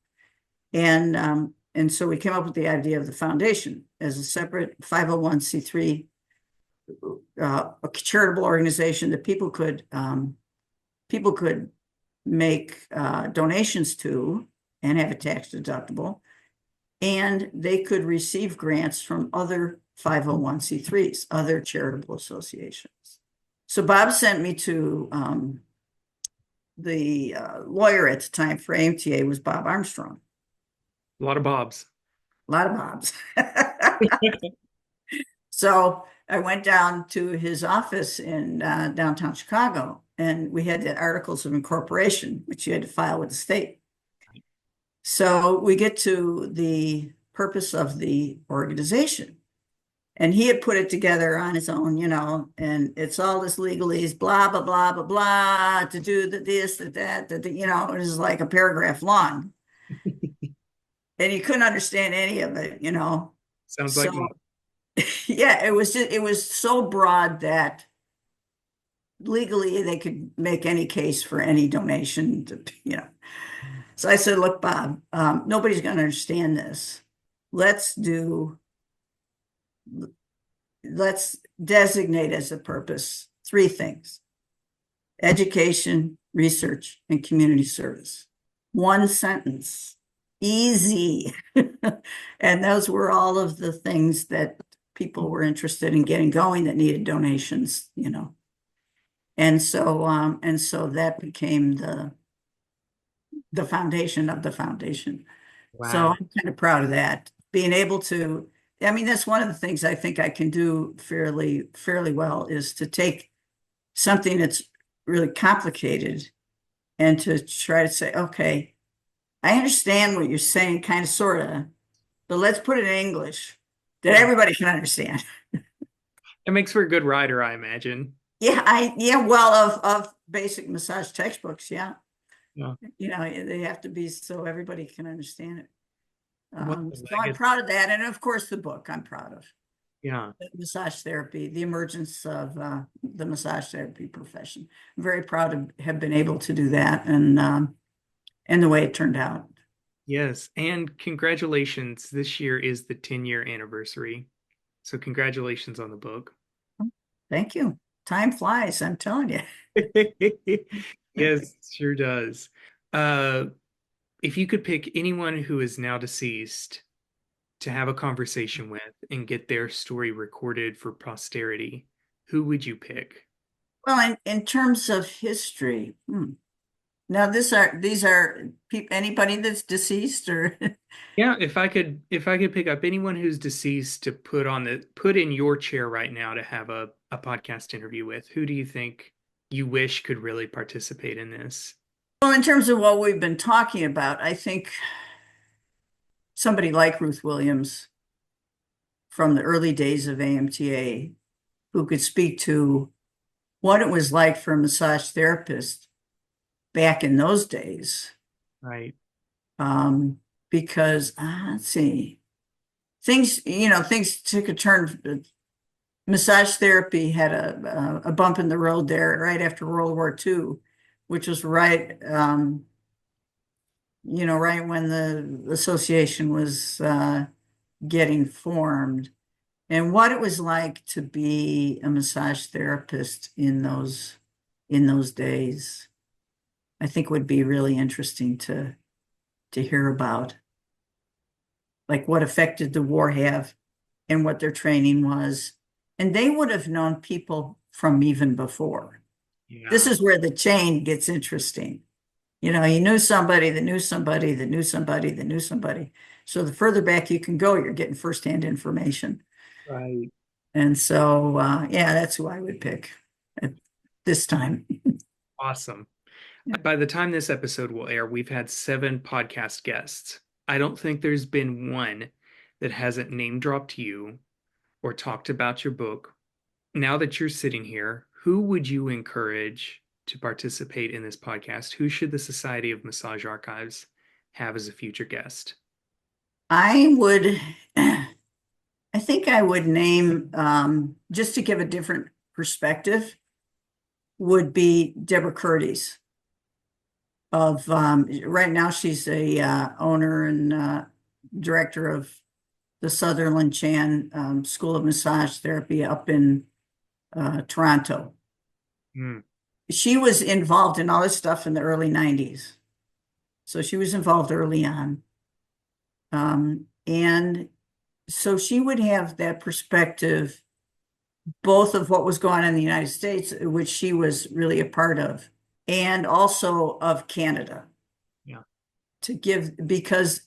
B: And so we came up with the idea of the foundation as a separate 501c3 a charitable organization that people could make donations to and have it tax deductible, and they could receive grants from other 501c3s, other charitable associations. So Bob sent me to the lawyer at the time for AMTA was Bob Armstrong.
C: A lot of Bobs.
B: A lot of Bobs. So I went down to his office in downtown Chicago, and we had the articles of incorporation, which you had to file with the state. So we get to the purpose of the organization, and he had put it together on his own, you know, and it's all this legalese, blah, blah, blah, blah, blah, to do this, that, you know, it is like a paragraph long. and you couldn't understand any of it,
C: Sounds
B: So
C: like me.
B: yeah, it was so broad that legally they could make any case for any donation So I said, look, Bob, nobody's going to understand this. Let's designate as a purpose 3 things: education, research, and community service. 1 sentence, easy. And those were all of the things that people were interested in getting going that needed donations, And so that became the foundation of the foundation. So
C: Wow.
B: I'm kind of proud of that. Being able to, that's one of the things I think I can do fairly well, is to take something that's really complicated and to try to say, okay, I understand what you're saying, kind of, sort of, but let's put it in English that everybody can understand.
C: It makes for a good writer, I imagine.
B: Well, of basic massage textbooks, yeah.
C: Yeah.
B: They have to be so everybody can understand it. So I'm
C: legacy.
B: proud of that. And of course, the book I'm proud of.
C: Yeah.
B: Massage therapy, the emergence of the massage therapy profession. I'm very proud to have been able to do that, and the way it turned out.
C: Yes. And congratulations. This year is the 10-year anniversary. So congratulations on the book.
B: Thank you. Time flies, I'm telling you.
C: Yes, sure does. If you could pick anyone who is now deceased to have a conversation with and get their story recorded for posterity, who would you pick?
B: Well, in terms of history, now these are anybody that's deceased, or
C: Yeah, if I could pick up anyone who's deceased to put in your chair right now to have a podcast interview with, who do you think you wish could really participate in this?
B: well, in terms of what we've been talking about, I think somebody like Ruth Williams from the early days of AMTA, who could speak to what it was like for a massage therapist back in those days.
C: Right.
B: Because let's see, things took a turn. Massage therapy had a bump in the road there right after World War II, which was right when the association was getting formed, and what it was like to be a massage therapist in those days, I think would be really interesting to hear about. Like, what effect did the war have and what their training was. And they would have known people from even before.
C: Yeah.
B: This is where the chain gets interesting. You knew somebody that knew somebody that knew somebody that knew somebody. So the further back you can go, you're getting firsthand information.
C: Right.
B: And so, that's who I would pick at this time.
C: Awesome. By the time this episode will air, we've had 7 podcast guests. I don't think there's been one that hasn't name dropped you or talked about your book. Now that you're sitting here, who would you encourage to participate in this podcast? Who should the Society of Massage Archives have as a future guest?
B: I think I would name, just to give a different perspective, would be Deborah Curties. Right now she's a owner and director of the Sutherland Chan School of Massage Therapy up in Toronto. She was involved in all this stuff in the early 90s. So she was involved early on. And so she would have that perspective, both of what was going on in the United States, which she was really a part of, and also of Canada.
C: Yeah.
B: To give, because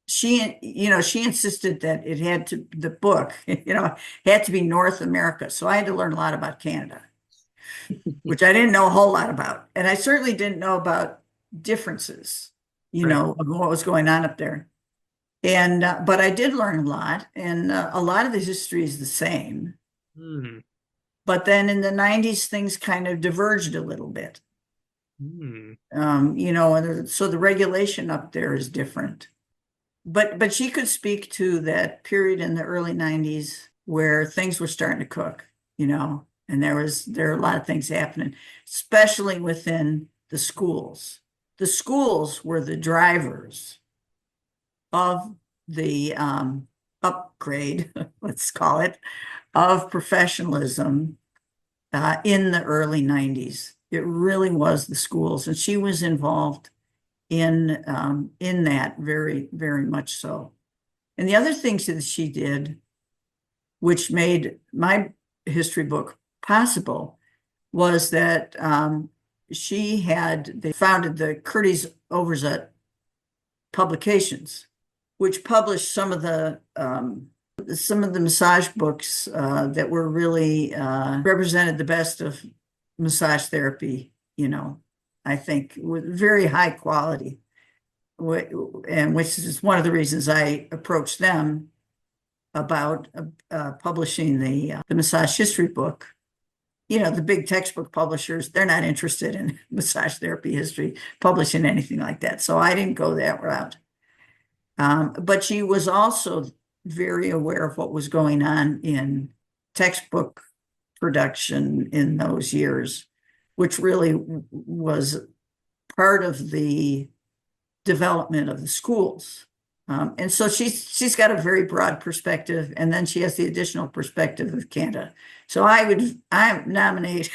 B: she insisted that it had to, the book, had to be North America. So I had to learn a lot about Canada, which I didn't know a whole lot about. And I certainly didn't know about differences,
C: Right.
B: of what was going on up there. And, but I did learn a lot, and a lot of the history is the same. But then in the 90s, things kind of diverged a little bit. And so the regulation up there is different. but she could speak to that period in the early 90s where things were starting to cook, and there are a lot of things happening, especially within the schools. The schools were the drivers of the upgrade, let's call it, of professionalism in the early 90s. It really was the schools, and she was involved in that very, very much so. And the other things that she did, which made my history book possible, was that they founded the Curties-Overzet Publications, which published some of the massage books that were really represented the best of massage therapy, I think with very high quality, and which is one of the reasons I approached them about publishing the massage history book. The big textbook publishers, they're not interested in massage therapy history, publishing anything like that. So I didn't go that route. But she was also very aware of what was going on in textbook production in those years, which really was part of the development of the schools. And so she's got a very broad perspective, and then she has the additional perspective of Canada. So I nominate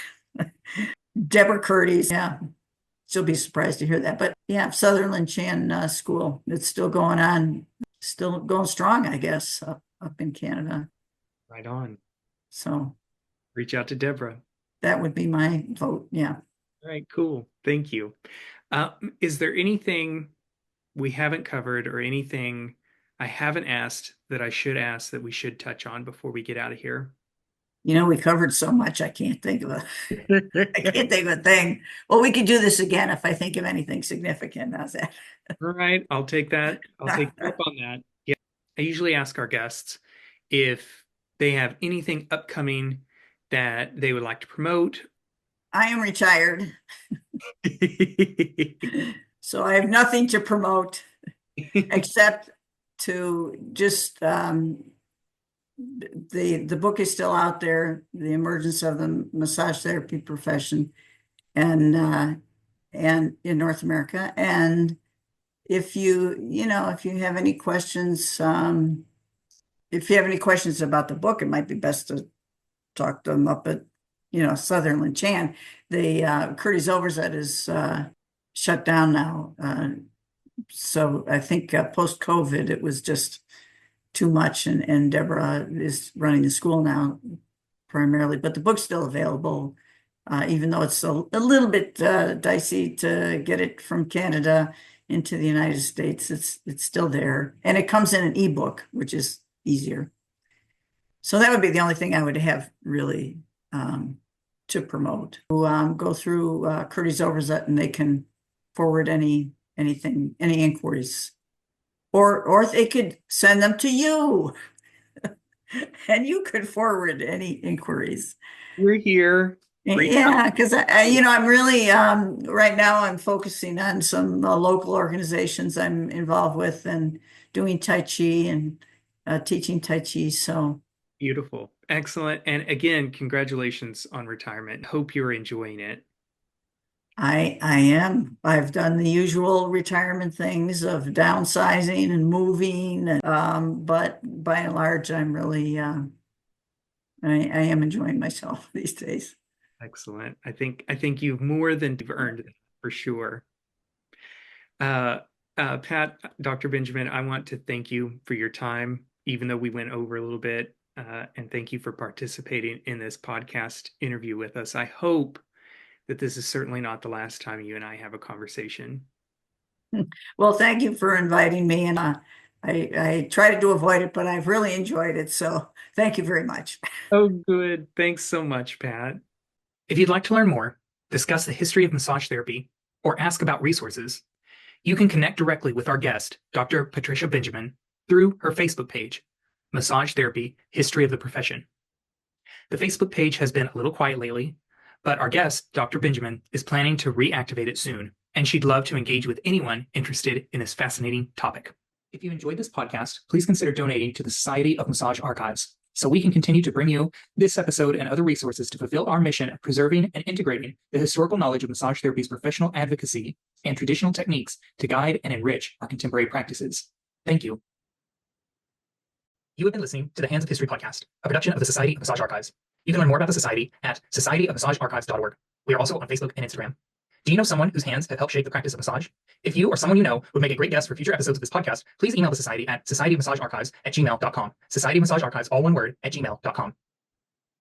B: Deborah Curtis. Yeah, she'll be surprised to hear that. But yeah, Sutherland Chan School, it's still going on, still going strong, I guess, up in Canada.
C: Right on.
B: So
C: reach out to Deborah.
B: That would be my vote. Yeah.
C: All right, cool. Thank you. Is there anything we haven't covered or anything I haven't asked that I should ask that we should touch on before we get out of here?
B: We covered so much, I can't think of a thing. Well, we could do this again if I think of anything significant. How's that?
C: All right, I'll take that. I'll take you up on that. Yeah. I usually ask our guests if they have anything upcoming that they would like to promote.
B: I am retired. So I have nothing to promote except to just the book is still out there, The Emergence of the Massage Therapy Profession, and in North America. And if you have any questions, if you have any questions about the book, it might be best to talk to them up at Sutherland Chan. The Curties-Overzet is shut down now. So I think post-COVID, it was just too much. And Deborah is running the school now primarily, but the book's still available, even though it's a little bit dicey to get it from Canada into the United States. It's still there. And it comes in an ebook, which is easier. So that would be the only thing I would have really to promote. Go through Curties-Overzet, and they can forward any inquiries, or they could send them to you, and you could forward any inquiries.
C: We're here.
B: Yeah, because I'm really right now I'm focusing on some local organizations I'm involved with and doing Tai Chi and teaching Tai Chi. So
C: beautiful. Excellent. And again, congratulations on retirement. Hope you're enjoying it.
B: I am. I've done the usual retirement things of downsizing and moving, but by and large, I'm really I am enjoying myself these days.
C: Excellent. I think you've more than earned it, for sure. Pat, Dr. Benjamin, I want to thank you for your time, even though we went over a little bit, and thank you for participating in this podcast interview with us. I hope that this is certainly not the last time you and I have a conversation.
B: Well, thank you for inviting me, and I tried to avoid it, but I've really enjoyed it. So thank you very much.
C: Oh, good. Thanks so much, Pat.
A: If you'd like to learn more, discuss the history of massage therapy, or ask about resources, you can connect directly with our guest, Dr. Patricia Benjamin, through her Facebook page, Massage Therapy, History of the Profession. The Facebook page has been a little quiet lately, but our guest, Dr. Benjamin, is planning to reactivate it soon, and she'd love to engage with anyone interested in this fascinating topic. If you enjoyed this podcast, please consider donating to the Society of Massage Archives so we can continue to bring you this episode and other resources to fulfill our mission of preserving and integrating the historical knowledge of massage therapy's professional advocacy and traditional techniques to guide and enrich our contemporary practices. Thank you. You have been listening to the Hands of History podcast, a production of the Society of Massage Archives. You can learn more about the Society at societyofmassagearchives.org. We are also on Facebook and Instagram. Do you know someone whose hands have helped shape the practice of massage? If you or someone you know would make a great guest for future episodes of this podcast, please email the Society at societyofmassagearchives@gmail.com. Society of Massage Archives, all one word, @gmail.com.